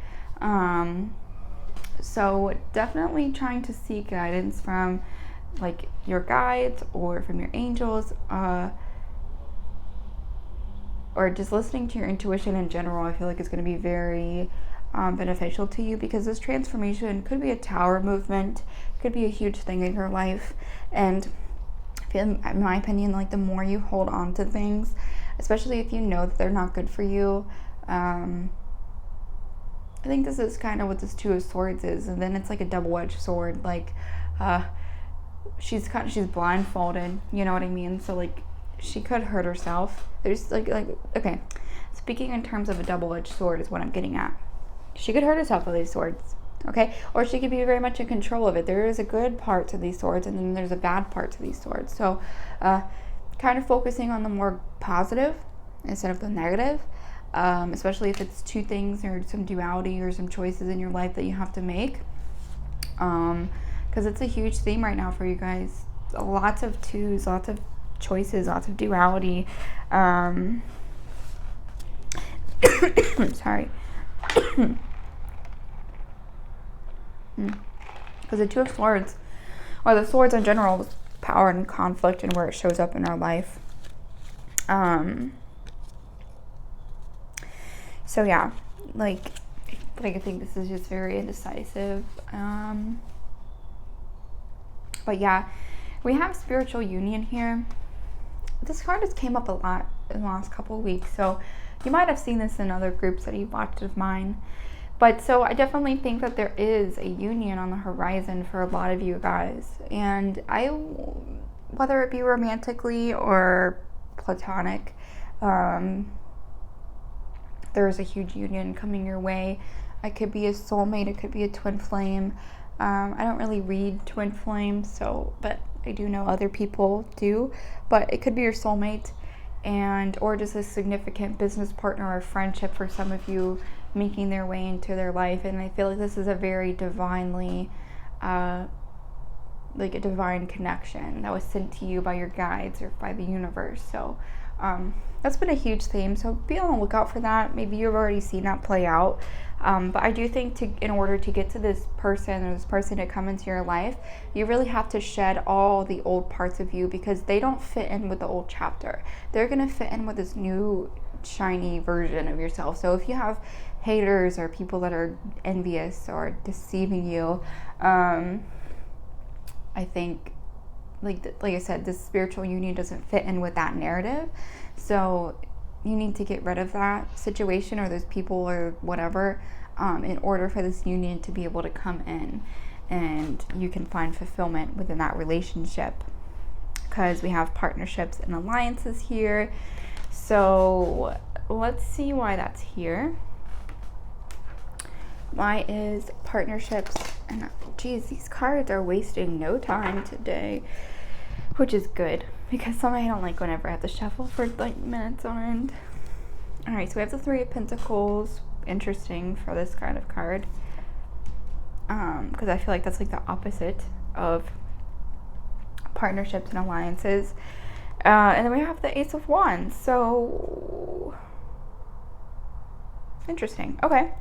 So definitely trying to seek guidance from like your guides or from your angels, or just listening to your intuition in general. I feel like it's going to be very beneficial to you, because this transformation could be a tower movement, could be a huge thing in your life. And in my opinion, like the more you hold on to things, especially if you know that they're not good for you, I think this is kind of what this Two of Swords is. And then it's like a double-edged sword. Like she's blindfolded, you know what I mean? So like she could hurt herself. There's like okay, speaking in terms of a double-edged sword is what I'm getting at. She could hurt herself with these swords, okay? Or she could be very much in control of it. There is a good part to these swords, and then there's a bad part to these swords. So kind of focusing on the more positive instead of the negative, especially if it's two things or some duality or some choices in your life that you have to make, because it's a huge theme right now for you guys. Lots of twos, lots of choices, lots of duality. Sorry. Because the Two of Swords, or the swords in general, is power and conflict and where it shows up in our life. So yeah, like I think this is just very indecisive. But yeah, we have spiritual union here. This card just came up a lot in the last couple of weeks, so you might have seen this in other groups that you've watched of mine. But so I definitely think that there is a union on the horizon for a lot of you guys. And whether it be romantically or platonic, there's a huge union coming your way. It could be a soulmate, it could be a twin flame. I don't really read twin flames, but I do know other people do. But it could be your soulmate, or just a significant business partner or friendship for some of you, making their way into their life. And I feel like this is a very divinely like a divine connection that was sent to you by your guides or by the universe. So that's been a huge theme, so be on the lookout for that. Maybe you've already seen that play out, but I do think in order to get to this person, or this person to come into your life, you really have to shed all the old parts of you, because they don't fit in with the old chapter. They're going to fit in with this new shiny version of yourself. So if you have haters or people that are envious or deceiving you, I think like I said, this spiritual union doesn't fit in with that narrative. So you need to get rid of that situation or those people or whatever, in order for this union to be able to come in, and you can find fulfillment within that relationship, because we have partnerships and alliances here. So let's see why that's here. Why is partnerships, and geez, these cards are wasting no time today, which is good, because something I don't like whenever I have to shuffle for like minutes on end. All right, so we have the Three of Pentacles. Interesting for this kind of card, because I feel like that's like the opposite of partnerships and alliances. And then we have the Ace of Wands. So interesting. Okay.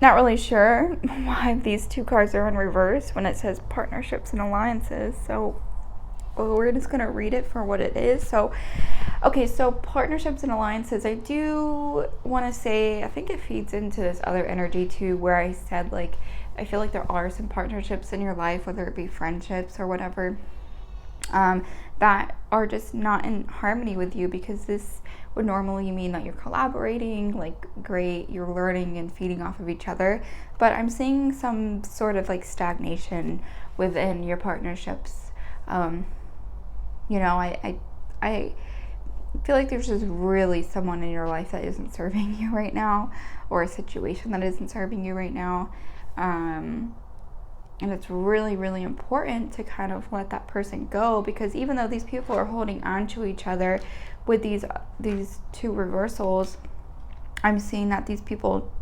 Not really sure why these two cards are in reverse when it says partnerships and alliances. So we're just going to read it for what it is. So, okay, so partnerships and alliances, I do want to say, I think it feeds into this other energy too, where I said, like, I feel like there are some partnerships in your life, whether it be friendships or whatever, that are just not in harmony with you, because this would normally mean that you're collaborating, like great, you're learning and feeding off of each other. But I'm seeing some sort of like stagnation within your partnerships. I feel like there's just really someone in your life that isn't serving you right now, or a situation that isn't serving you right now. And it's really, really important to kind of let that person go, because even though these people are holding on to each other with these two reversals, I'm seeing that these people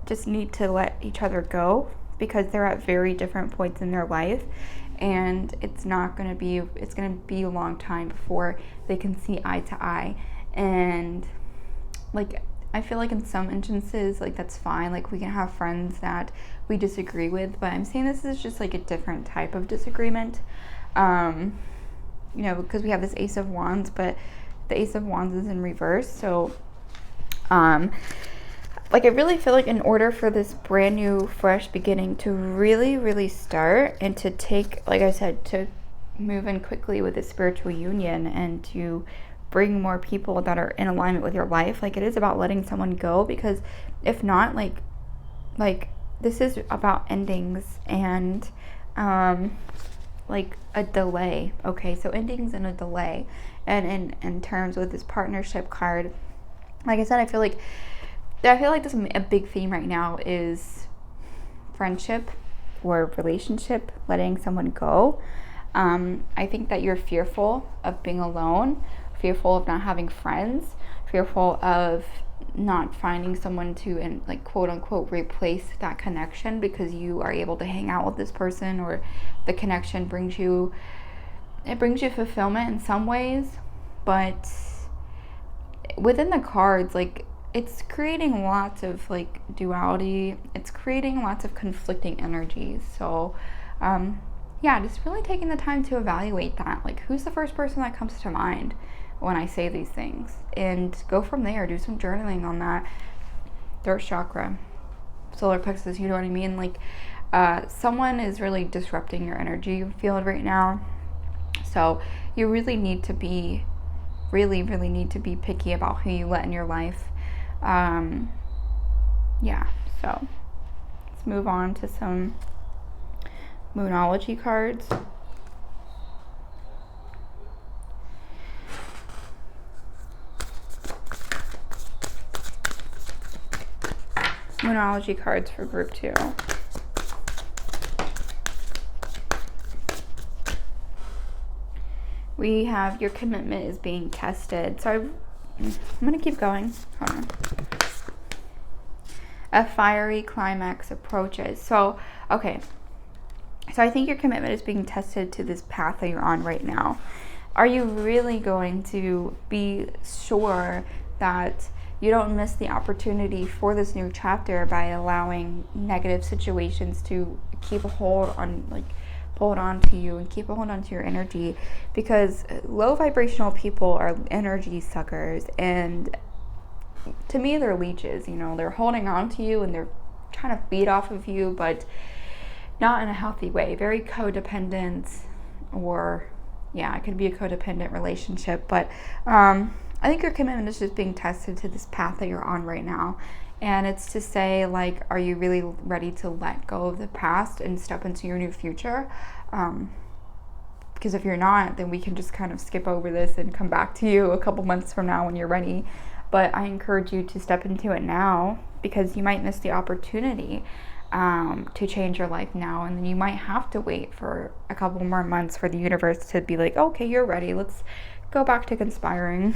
just need to let each other go, because they're at very different points in their life, and it's going to be a long time before they can see eye to eye. And like, I feel like in some instances, like, that's fine. Like, we can have friends that we disagree with, but I'm saying this is just like a different type of disagreement. Because we have this Ace of Wands, but the Ace of Wands is in reverse. So, like, I really feel like in order for this brand new, fresh beginning to really, really start, and to take, like I said, to move in quickly with this spiritual union, and to bring more people that are in alignment with your life, like, it is about letting someone go. Because if not, like this is about endings and like a delay. Okay, so endings and a delay. And in terms with this partnership card, like I said, I feel like this a big theme right now is friendship or relationship, letting someone go. I think that you're fearful of being alone, fearful of not having friends, fearful of not finding someone to, and like, quote unquote, replace that connection, because you are able to hang out with this person, or the connection brings you fulfillment in some ways. But within the cards, like, it's creating lots of like duality, it's creating lots of conflicting energies. So just really taking the time to evaluate that, like, who's the first person that comes to mind when I say these things, and go from there. Do some journaling on that. Throat chakra, solar plexus, you know what I mean? Like, someone is really disrupting your energy field right now, so you really need to be picky about who you let in your life. So let's move on to some Moonology cards. Moonology cards for group 2. We have your commitment is being tested. So I'm going to keep going. Hold on. A fiery climax approaches. So, okay. So I think your commitment is being tested to this path that you're on right now. Are you really going to be sure that you don't miss the opportunity for this new chapter by allowing negative situations to keep a hold on to you and keep a hold on to your energy? Because low vibrational people are energy suckers, and to me, they're leeches. They're holding on to you and they're trying to feed off of you, but not in a healthy way. Very codependent, or it could be a codependent relationship. But I think your commitment is just being tested to this path that you're on right now. And it's to say, like, are you really ready to let go of the past and step into your new future? Because if you're not, then we can just kind of skip over this and come back to you a couple months from now when you're ready. But I encourage you to step into it now, because you might miss the opportunity to change your life now, and then you might have to wait for a couple more months for the universe to be like, okay, you're ready, let's go back to conspiring.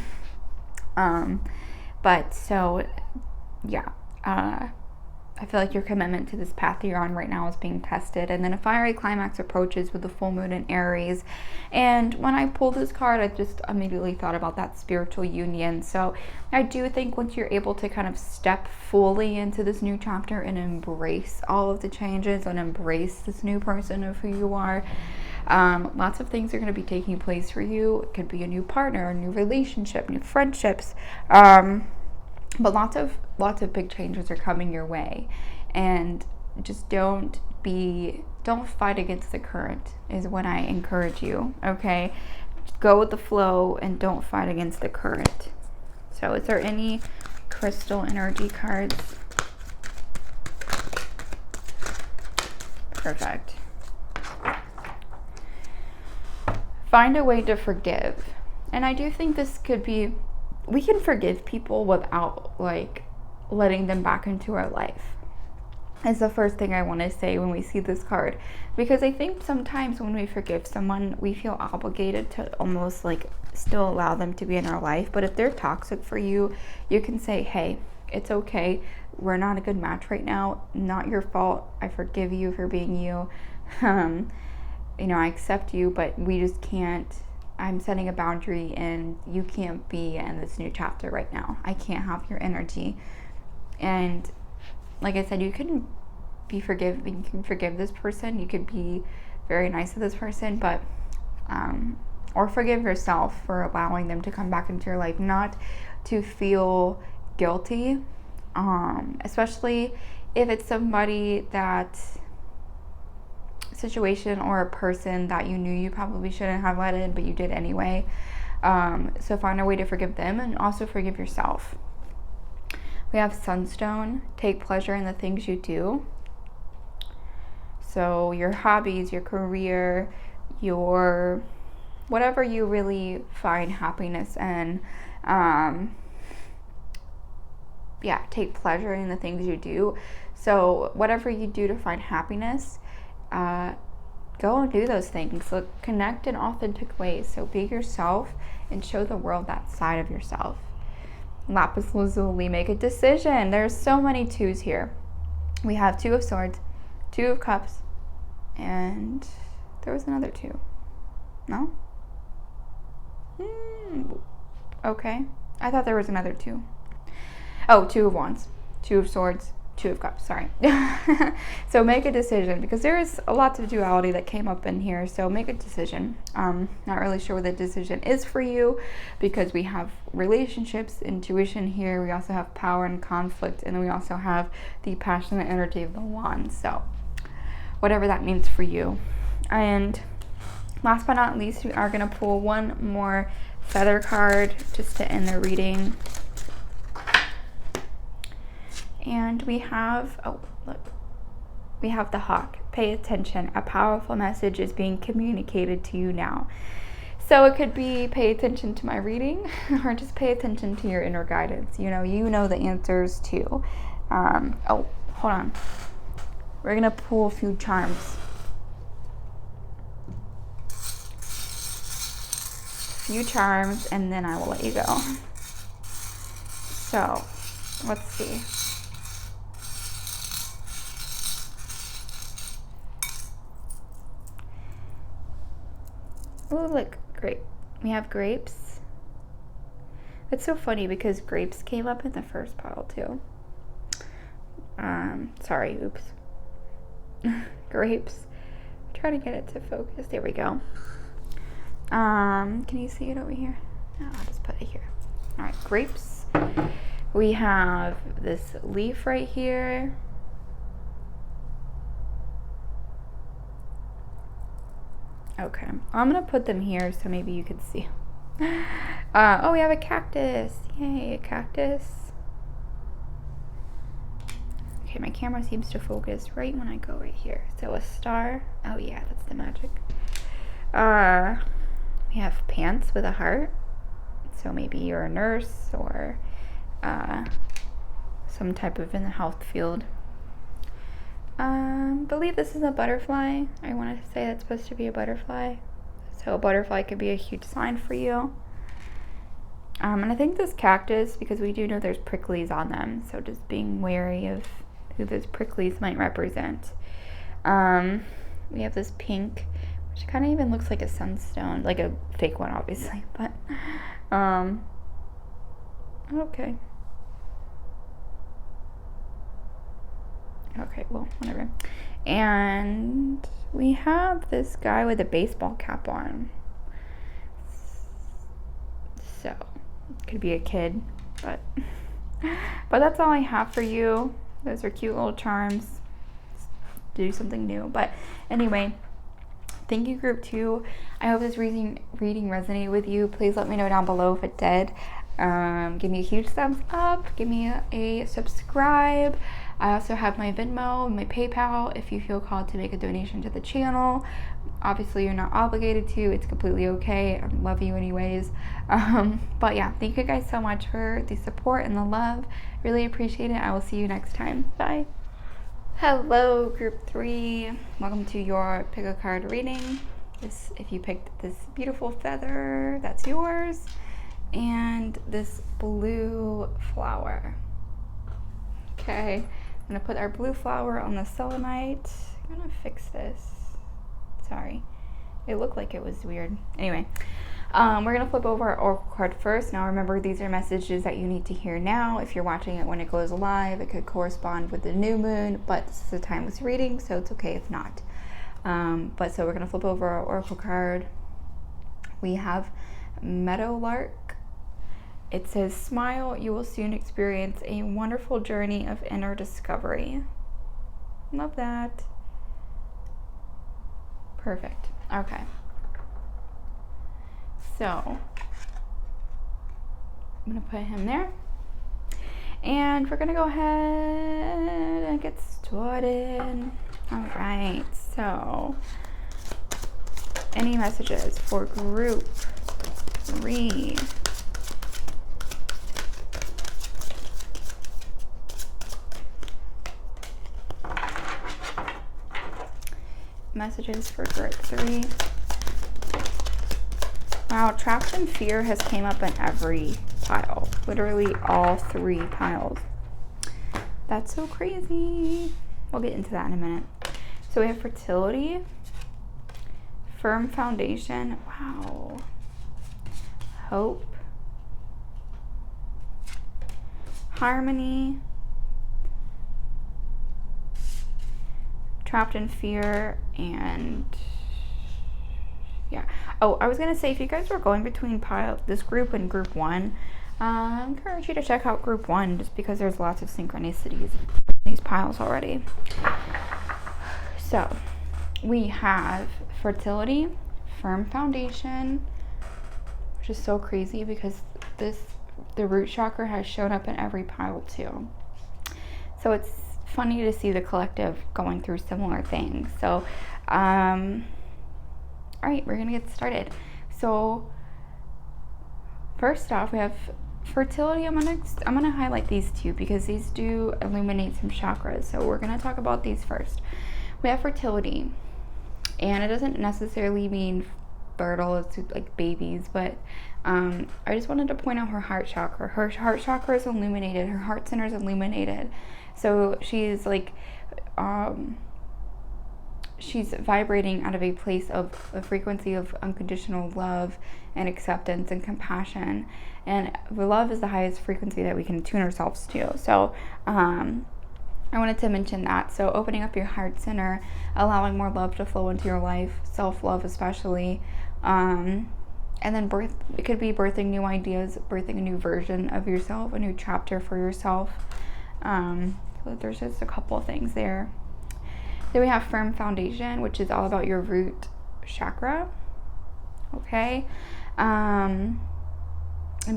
I feel like your commitment to this path that you're on right now is being tested. And then a fiery climax approaches with the full moon in Aries. And when I pulled this card, I just immediately thought about that spiritual union. So I do think once you're able to kind of step fully into this new chapter and embrace all of the changes and embrace this new person of who you are, lots of things are going to be taking place for you. It could be a new partner, a new relationship, new friendships, but lots of big changes are coming your way. And just don't be don't fight against the current is when I encourage you, okay? Go with the flow and don't fight against the current. So is there any crystal energy cards? Perfect. Find a way to forgive. And I do think this could be, we can forgive people without like letting them back into our life. Is the first thing I want to say when we see this card, because I think sometimes when we forgive someone, we feel obligated to almost like still allow them to be in our life. But if they're toxic for you, you can say, hey, it's okay, we're not a good match right now, not your fault, I forgive you for being you, you know, I accept you, but we just can't, I'm setting a boundary and you can't be in this new chapter right now. I can't have your energy. And like I said, you can you can forgive this person, you could be very nice to this person, but or forgive yourself for allowing them to come back into your life, not to feel guilty, especially if it's somebody that situation or a person that you knew you probably shouldn't have let in, but you did anyway. So find a way to forgive them and also forgive yourself. We have Sunstone. Take pleasure in the things you do. So your hobbies, your career, your whatever you really find happiness in. Take pleasure in the things you do. So whatever you do to find happiness, go and do those things. Look, connect in authentic ways. So be yourself and show the world that side of yourself. Lapis lazuli, make a decision. There's so many twos here. We have Two of Swords, Two of Cups, and there was another two. No? Okay. I thought there was another two. Oh, Two of Wands, Two of Swords, Two of Cups, sorry. So make a decision, because there is a lot of duality that came up in here, so make a decision. Not really sure what the decision is for you, because we have relationships, intuition here, we also have power and conflict, and then we also have the passionate energy of the wand, so whatever that means for you. And last but not least, we are going to pull one more feather card just to end the reading. And we have, we have the Hawk. Pay attention. A powerful message is being communicated to you now. So it could be pay attention to my reading, or just pay attention to your inner guidance. You know the answers too. Hold on. We're going to pull a few charms. And then I will let you go. So, let's see. Oh, look, great. We have grapes. It's so funny because grapes came up in the first pile too. Sorry, oops. Grapes. Try to get it to focus. There we go. Can you see it over here? No, I'll just put it here. All right, grapes. We have this leaf right here. Okay, I'm gonna put them here so maybe you could see. Oh, we have a cactus. Yay, a cactus. Okay, my camera seems to focus right when I go right here. So a star. Oh yeah, that's the magic. We have pants with a heart. So maybe you're a nurse or some type of in the health field. Believe this is a butterfly. I want to say that's supposed to be a butterfly. So a butterfly could be a huge sign for you. And I think this cactus, because we do know there's pricklies on them, so just being wary of who those pricklies might represent. We have this pink, which kind of even looks like a sunstone, like a fake one obviously, but okay. Okay, well, whatever. And we have this guy with a baseball cap on. So, could be a kid, but that's all I have for you. Those are cute little charms. do something new. But anyway, thank you, group 2. I hope this reading resonated with you. Please let me know down below if it did. Give me a huge thumbs up. Give me a subscribe. I also have my Venmo and my PayPal if you feel called to make a donation to the channel. Obviously, you're not obligated to. It's completely okay. I love you anyways. But yeah, thank you guys so much for the support and the love. Really appreciate it. I will see you next time. Bye. Hello, group 3. Welcome to your pick a card reading. If you picked this beautiful feather, that's yours. And this blue flower. Okay, I'm gonna put our blue flower on the selenite. I'm gonna fix this. Sorry, it looked like it was weird. Anyway, we're gonna flip over our oracle card first. Now remember, these are messages that you need to hear now. If you're watching it when it goes live, it could correspond with the new moon, but this is a timeless reading, so it's okay if not. So we're gonna flip over our oracle card. We have Meadowlark. It says, smile, you will soon experience a wonderful journey of inner discovery. Love that. Perfect. Okay. So, I'm going to put him there. And we're going to go ahead and get started. All right. So, any messages for group 3? Messages for group 3. Wow, trapped in fear has came up in every pile. Literally all 3 piles. That's so crazy. We'll get into that in a minute. So we have fertility, firm foundation, wow, hope, harmony, trapped in fear, and yeah. Oh, I was gonna say, if you guys were going between this group and group 1, I encourage you to check out group 1 just because there's lots of synchronicities in these piles already. So we have fertility, firm foundation, which is so crazy because the root chakra has shown up in every pile too. So it's funny to see the collective going through similar things. So all right, we're gonna get started. So first off, we have fertility. I'm gonna highlight these 2 because these do illuminate some chakras. So we're gonna talk about these first. We have fertility, and it doesn't necessarily mean fertile, it's like babies, but I just wanted to point out her heart chakra. Her heart chakra is illuminated. Her heart center is illuminated. So she's like, she's vibrating out of a place of a frequency of unconditional love and acceptance and compassion. And love is the highest frequency that we can tune ourselves to. So I wanted to mention that. So opening up your heart center, allowing more love to flow into your life, self-love especially. And then it could be birthing new ideas, birthing a new version of yourself, a new chapter for yourself. So there's just a couple of things there. Then we have firm foundation, which is all about your root chakra. Okay. And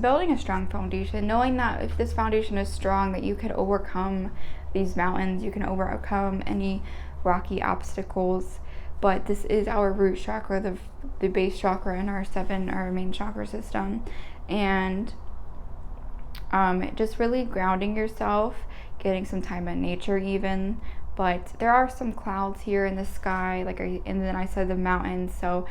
building a strong foundation, knowing that if this foundation is strong, that you can overcome these mountains, you can overcome any rocky obstacles. But this is our root chakra, the base chakra in our main chakra system. And just really grounding yourself, getting some time in nature even. But there are some clouds here in the sky, and then I said the mountains. So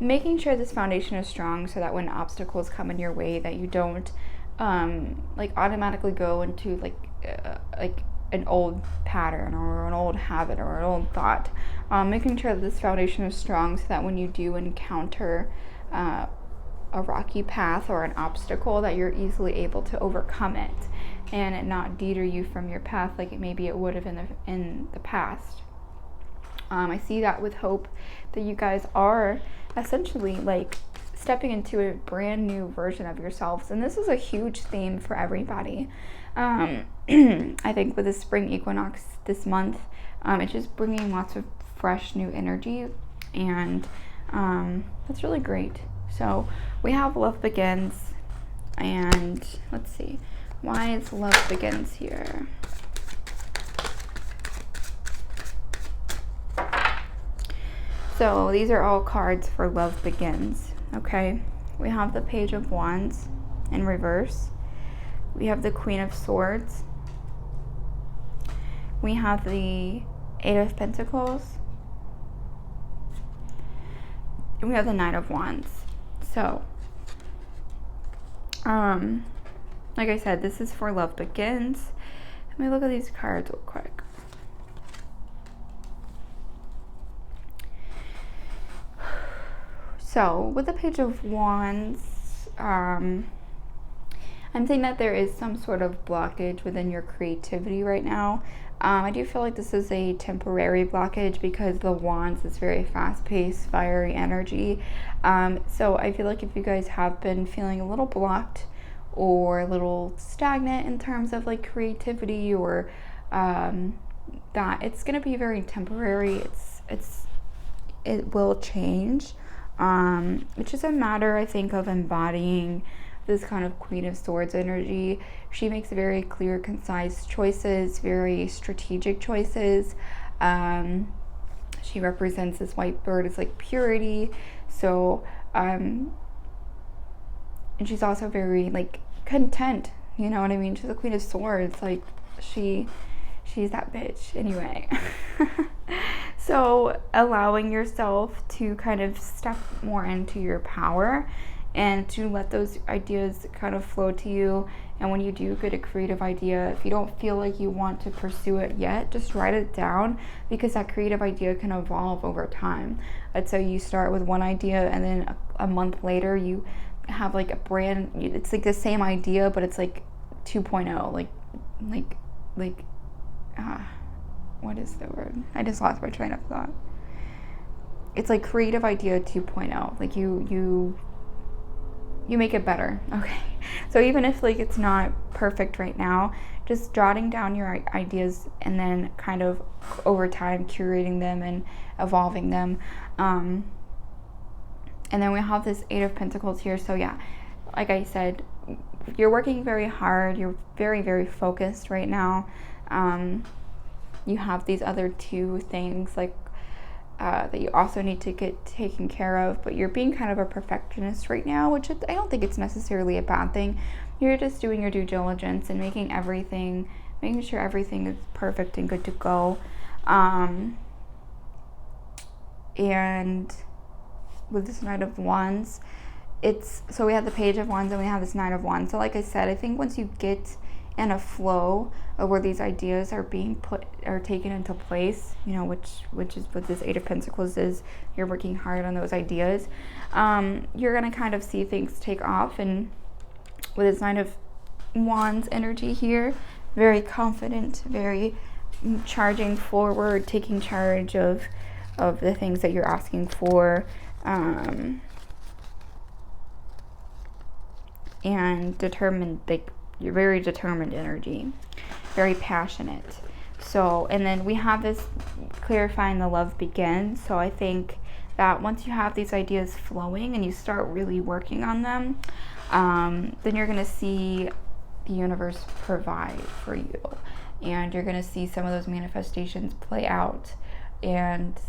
making sure this foundation is strong so that when obstacles come in your way, that you don't automatically go into like an old pattern or an old habit or an old thought. Making sure that this foundation is strong so that when you do encounter a rocky path or an obstacle, that you're easily able to overcome it and it not deter you from your path like maybe it would have in the past. I see that with hope, that you guys are essentially like stepping into a brand new version of yourselves, and this is a huge theme for everybody. I think with the spring equinox this month, it's just bringing lots of fresh new energy, and that's really great. So we have Love Begins, and let's see, why is Love Begins here? So these are all cards for Love Begins, okay? We have the Page of Wands in reverse. We have the Queen of Swords. We have the Eight of Pentacles. And we have the Knight of Wands. So, like I said, this is for Love Begins. Let me look at these cards real quick. So, with the Page of Wands, I'm saying that there is some sort of blockage within your creativity right now. I do feel like this is a temporary blockage because the Wands is very fast-paced, fiery energy. So I feel like if you guys have been feeling a little blocked or a little stagnant in terms of like creativity, or that it's going to be very temporary. It will change. It's just a matter, I think, of embodying this kind of Queen of Swords energy. She makes very clear, concise choices, very strategic choices. She represents this white bird as like purity. So, and she's also very like content. You know what I mean? She's the Queen of Swords. Like she's that bitch anyway. So allowing yourself to kind of step more into your power and to let those ideas kind of flow to you. And when you do get a creative idea, if you don't feel like you want to pursue it yet, just write it down, because that creative idea can evolve over time. Let's say you start with one idea and then a month later you have like it's like the same idea, but it's like 2.0, what is the word? I just lost my train of thought. It's like creative idea 2.0. Like you make it better. Okay. So even if like it's not perfect right now, just jotting down your ideas and then kind of over time curating them and evolving them. And then we have this Eight of Pentacles here. So yeah, like I said, you're working very hard. You're very, very focused right now. You have these other two things like that you also need to get taken care of, but you're being kind of a perfectionist right now, which I don't think it's necessarily a bad thing. You're just doing your due diligence and making sure everything is perfect and good to go. And with this Knight of Wands, so we have the Page of Wands and we have this Knight of Wands. So like I said, I think once you get in a flow of where these ideas are being taken into place, you know, which is what this Eight of Pentacles is, you're working hard on those ideas, you're gonna kind of see things take off. And with this Knight of Wands energy here, very confident, very charging forward, taking charge of the things that you're asking for, and determined, like you're very determined energy, very passionate. So, and then we have this clarifying the Love Begins. So I think that once you have these ideas flowing and you start really working on them, then you're gonna see the universe provide for you, and you're gonna see some of those manifestations play out, and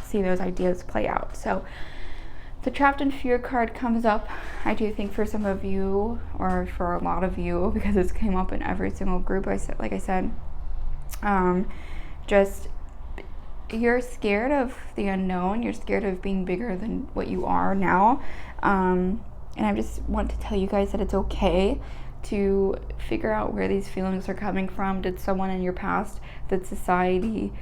see those ideas play out. So the Trapped in Fear card comes up, I do think, for some of you, or for a lot of you, because it's came up in every single group. Like I said, just you're scared of the unknown. You're scared of being bigger than what you are now. And I just want to tell you guys that it's okay to figure out where these feelings are coming from. Did someone in your past, did society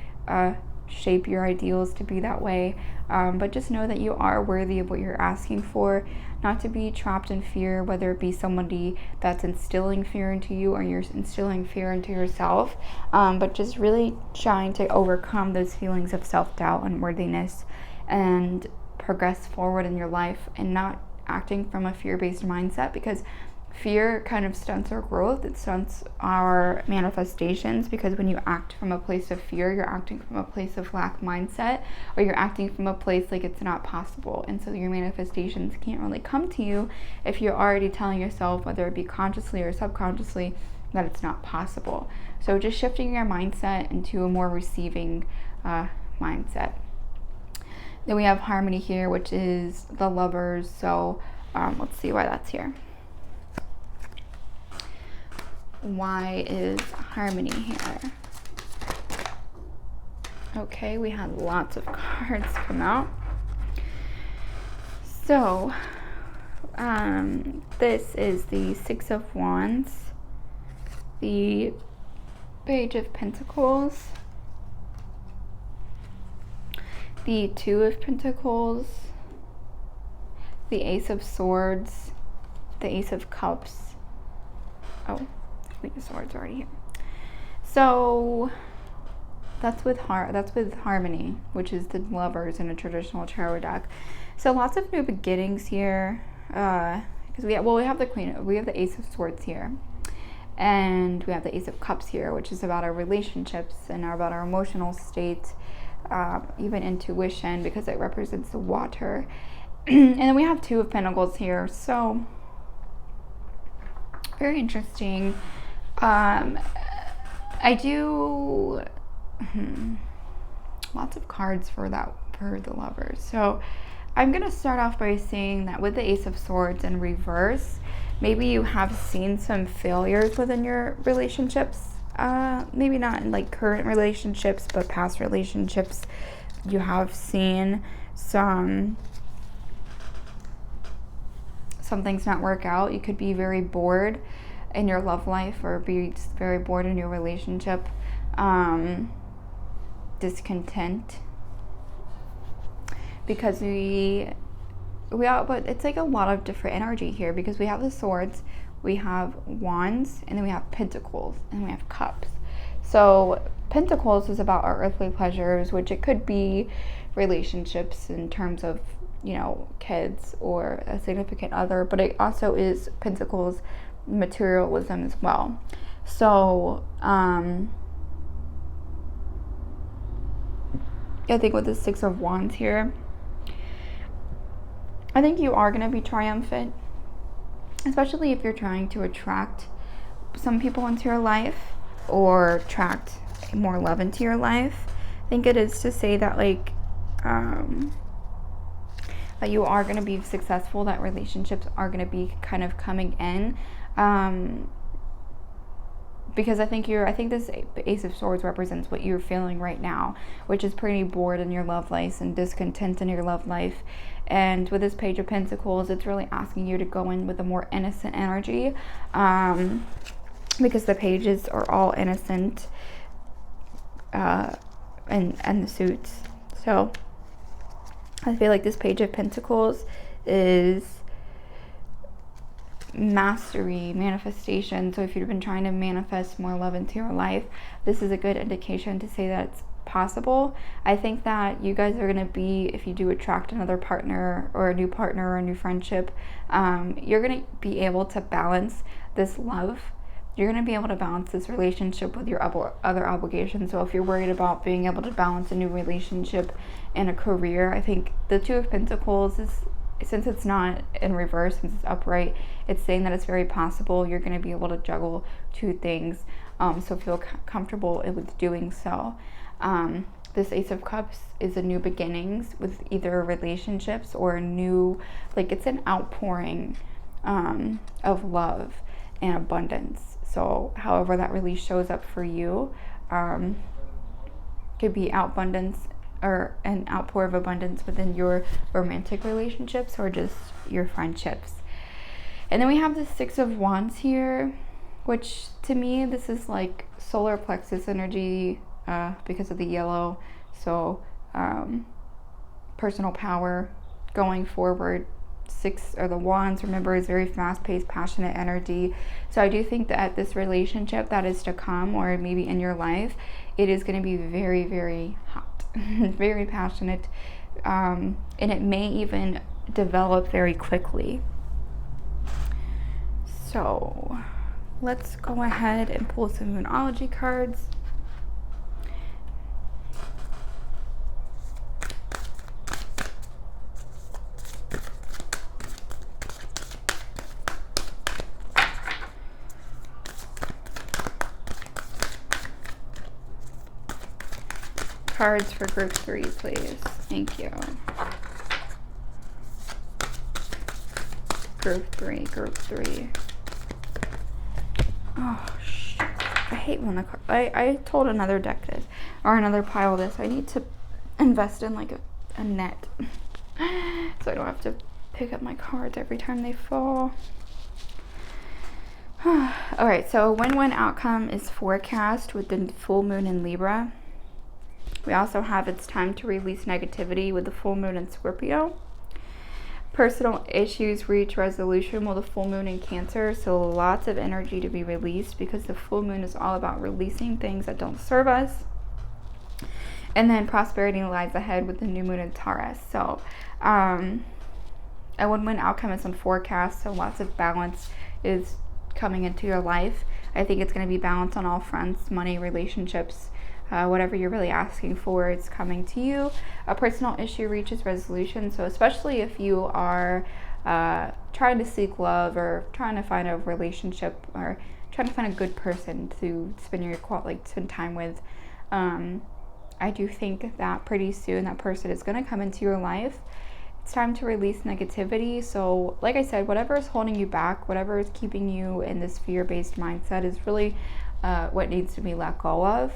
shape your ideals to be that way? But just know that you are worthy of what you're asking for, not to be trapped in fear, whether it be somebody that's instilling fear into you or you're instilling fear into yourself, but just really trying to overcome those feelings of self-doubt, unworthiness, and progress forward in your life, and not acting from a fear-based mindset, because Fear kind of stunts our growth. It stunts our manifestations, because when you act from a place of fear, you're acting from a place of lack mindset, or you're acting from a place like it's not possible. And so your manifestations can't really come to you if you're already telling yourself, whether it be consciously or subconsciously, that it's not possible. So just shifting your mindset into a more receiving mindset. Then we have harmony here, which is the Lovers. So let's see why that's here. Why is harmony here? Okay, we had lots of cards come out. So this is the Six of Wands, the Page of Pentacles, the Two of Pentacles, the Ace of Swords, the Ace of Cups. Oh, Queen of Swords already here. So that's with harmony, which is the Lovers in a traditional tarot deck. So lots of new beginnings here, because we have the Ace of Swords here, and we have the Ace of Cups here, which is about our relationships and about our emotional state, even intuition, because it represents the water. And then we have Two of Pentacles here. So very interesting. I do lots of cards for the Lovers. So I'm going to start off by saying that with the Ace of Swords in reverse, maybe you have seen some failures within your relationships. Maybe not in like current relationships, but past relationships. You have seen some things not work out. You could be very bored in your love life, or be just very bored in your relationship. Discontent, because but it's like a lot of different energy here, because we have the Swords, we have Wands, and then we have Pentacles, and we have Cups. So Pentacles is about our earthly pleasures, which it could be relationships in terms of, kids or a significant other, but it also is Pentacles materialism as well. So I think with the Six of Wands here, I think you are going to be triumphant, especially if you're trying to attract some people into your life or attract more love into your life. I think it is to say that that you are going to be successful, that relationships are going to be kind of coming in. Because I think this Ace of Swords represents what you're feeling right now, which is pretty bored in your love life and discontent in your love life. And with this Page of Pentacles, it's really asking you to go in with a more innocent energy, because the pages are all innocent, and the suits. So I feel like this Page of Pentacles is mastery, manifestation. So if you've been trying to manifest more love into your life, this is a good indication to say that it's possible. I think that you guys are going to be, if you do attract another partner or a new friendship, you're going to be able to balance this love. You're going to be able to balance this relationship with your other obligations. So if you're worried about being able to balance a new relationship and a career, I think the Two of Pentacles is, since it's not in reverse, since it's upright, it's saying that it's very possible you're going to be able to juggle two things. So feel comfortable with doing so. This Ace of Cups is a new beginnings with either relationships or a new, it's an outpouring of love and abundance. So however that really shows up for you, could be abundance or an outpour of abundance within your romantic relationships or just your friendships. And then we have the Six of Wands here, which to me, this is like solar plexus energy, because of the yellow. So personal power, going forward. Six, or the Wands, remember, is very fast-paced, passionate energy. So I do think that this relationship that is to come, or maybe in your life, it is going to be very, very hot, very passionate, and it may even develop very quickly. So let's go ahead and pull some Moonology cards. Cards for group 3, please. Thank you. Group 3, group 3. Oh, shit. I hate when the card. I told another deck this, or another pile this. I need to invest in like a net so I don't have to pick up my cards every time they fall. Alright, so a win-win outcome is forecast with the full moon in Libra. We also have it's time to release negativity with the full moon in Scorpio. Personal issues reach resolution with the full moon in Cancer. So lots of energy to be released because the full moon is all about releasing things that don't serve us. And then prosperity lies ahead with the new moon in Taurus. So a win-win outcome is on forecast. So lots of balance is coming into your life. I think it's going to be balance on all fronts: money, relationships, whatever you're really asking for, it's coming to you. A personal issue reaches resolution. So especially if you are trying to seek love, or trying to find a relationship, or trying to find a good person to spend time with, I do think that pretty soon that person is going to come into your life. It's time to release negativity. So like I said, whatever is holding you back, whatever is keeping you in this fear-based mindset is really what needs to be let go of.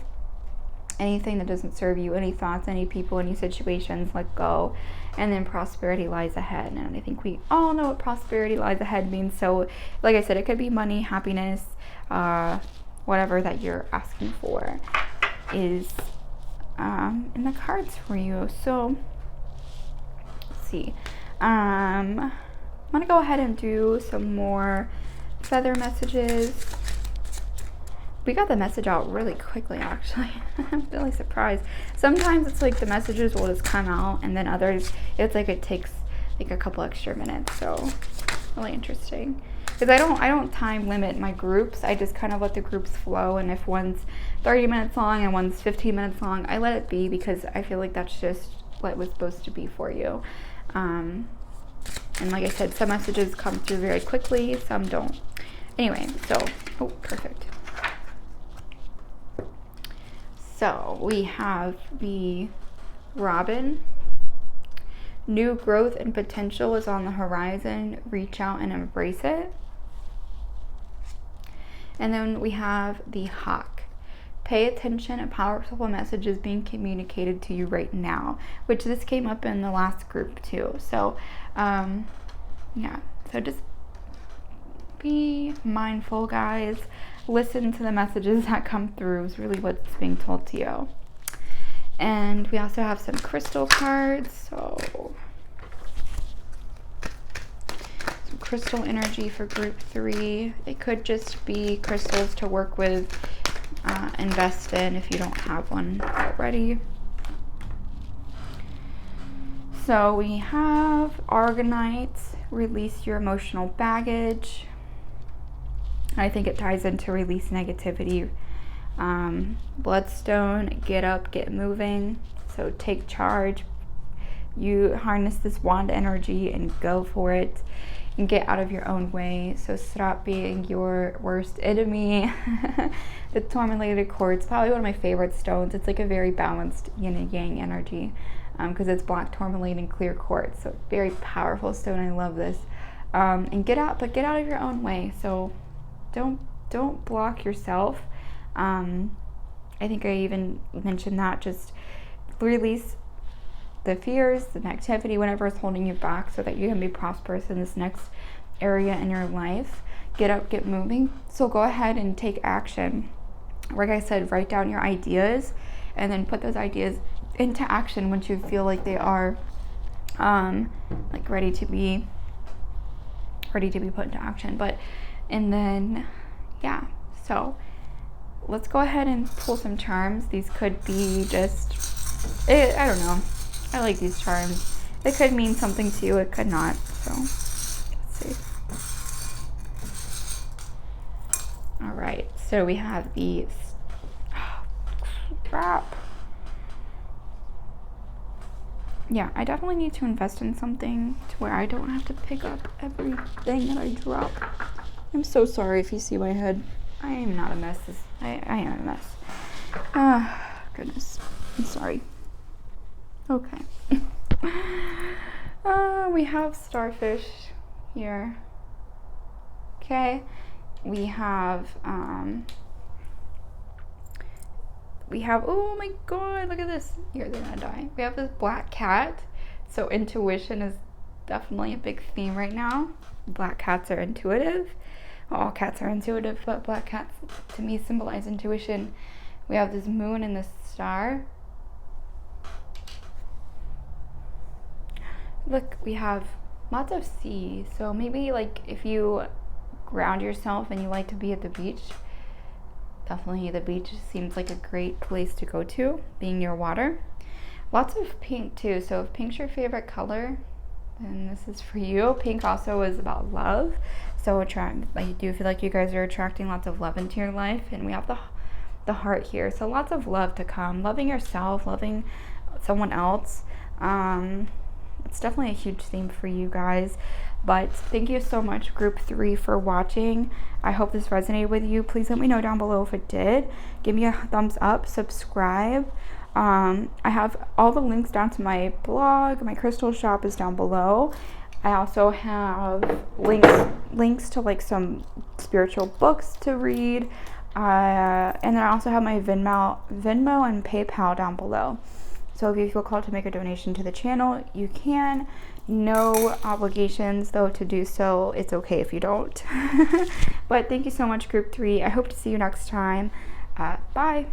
Anything that doesn't serve you, any thoughts, any people, any situations, let go. And then prosperity lies ahead. And I think we all know what prosperity lies ahead means. So like I said, it could be money, happiness, whatever that you're asking for is in the cards for you. So let's see. I'm gonna go ahead and do some more feather messages. We got the message out really quickly, actually. I'm really surprised. Sometimes it's like the messages will just come out, and then others, it's like it takes like a couple extra minutes. So really interesting. Because I don't time limit my groups. I just kind of let the groups flow, and if one's 30 minutes long and one's 15 minutes long, I let it be, because I feel like that's just what it was supposed to be for you. And like I said, some messages come through very quickly, some don't. Anyway, so, oh, perfect. So we have the Robin. New growth and potential is on the horizon. Reach out and embrace it. And then we have the Hawk. Pay attention, a powerful message is being communicated to you right now, which this came up in the last group too. So yeah, so just be mindful, guys. Listen to the messages that come through is really what's being told to you. And we also have some crystal cards. So some crystal energy for group 3. It could just be crystals to work with, invest in if you don't have one already. So we have Argonite, release your emotional baggage. I think it ties into release negativity. Bloodstone, get up, get moving. So take charge. You harness this wand energy and go for it and get out of your own way. So stop being your worst enemy. The tourmalated quartz, probably one of my favorite stones. It's like a very balanced yin and yang energy, because it's black tourmaline and clear quartz. So very powerful stone. I love this. And get out, but get out of your own way. So don't block yourself. I think I even mentioned that. Just release the fears, the negativity, whatever is holding you back, so that you can be prosperous in this next area in your life. Get up, get moving. So go ahead and take action. Like I said, write down your ideas and then put those ideas into action once you feel like they are like ready to be put into action. And then yeah, so let's go ahead and pull some charms. These could be just, I don't know, I like these charms. It could mean something to you, it could not. So let's see. So we have the, oh, crap. Yeah, I definitely need to invest in something to where I don't have to pick up everything that I drop. I'm so sorry if you see my head. I am not a mess. I am a mess. Goodness. I'm sorry. Okay. We have starfish here. Okay. We have, oh my god, look at this. Here, they're gonna die. We have this black cat. So intuition is definitely a big theme right now. Black cats are intuitive. All cats are intuitive, but black cats to me symbolize intuition. We have this moon and this star. Look, we have lots of sea. So maybe like if you ground yourself and you like to be at the beach, definitely the beach seems like a great place to go to, being near water. Lots of pink too. So if pink's your favorite color, then this is for you. Pink also is about love. So I do feel like you guys are attracting lots of love into your life. And we have the heart here. So lots of love to come. Loving yourself, loving someone else. It's definitely a huge theme for you guys. But thank you so much, group 3, for watching. I hope this resonated with you. Please let me know down below if it did. Give me a thumbs up, subscribe. I have all the links down to my blog. My crystal shop is down below. I also have links to like some spiritual books to read. And then I also have my Venmo and PayPal down below. So if you feel called to make a donation to the channel, you can. No obligations though to do so. It's okay if you don't. But thank you so much, group 3. I hope to see you next time. Bye.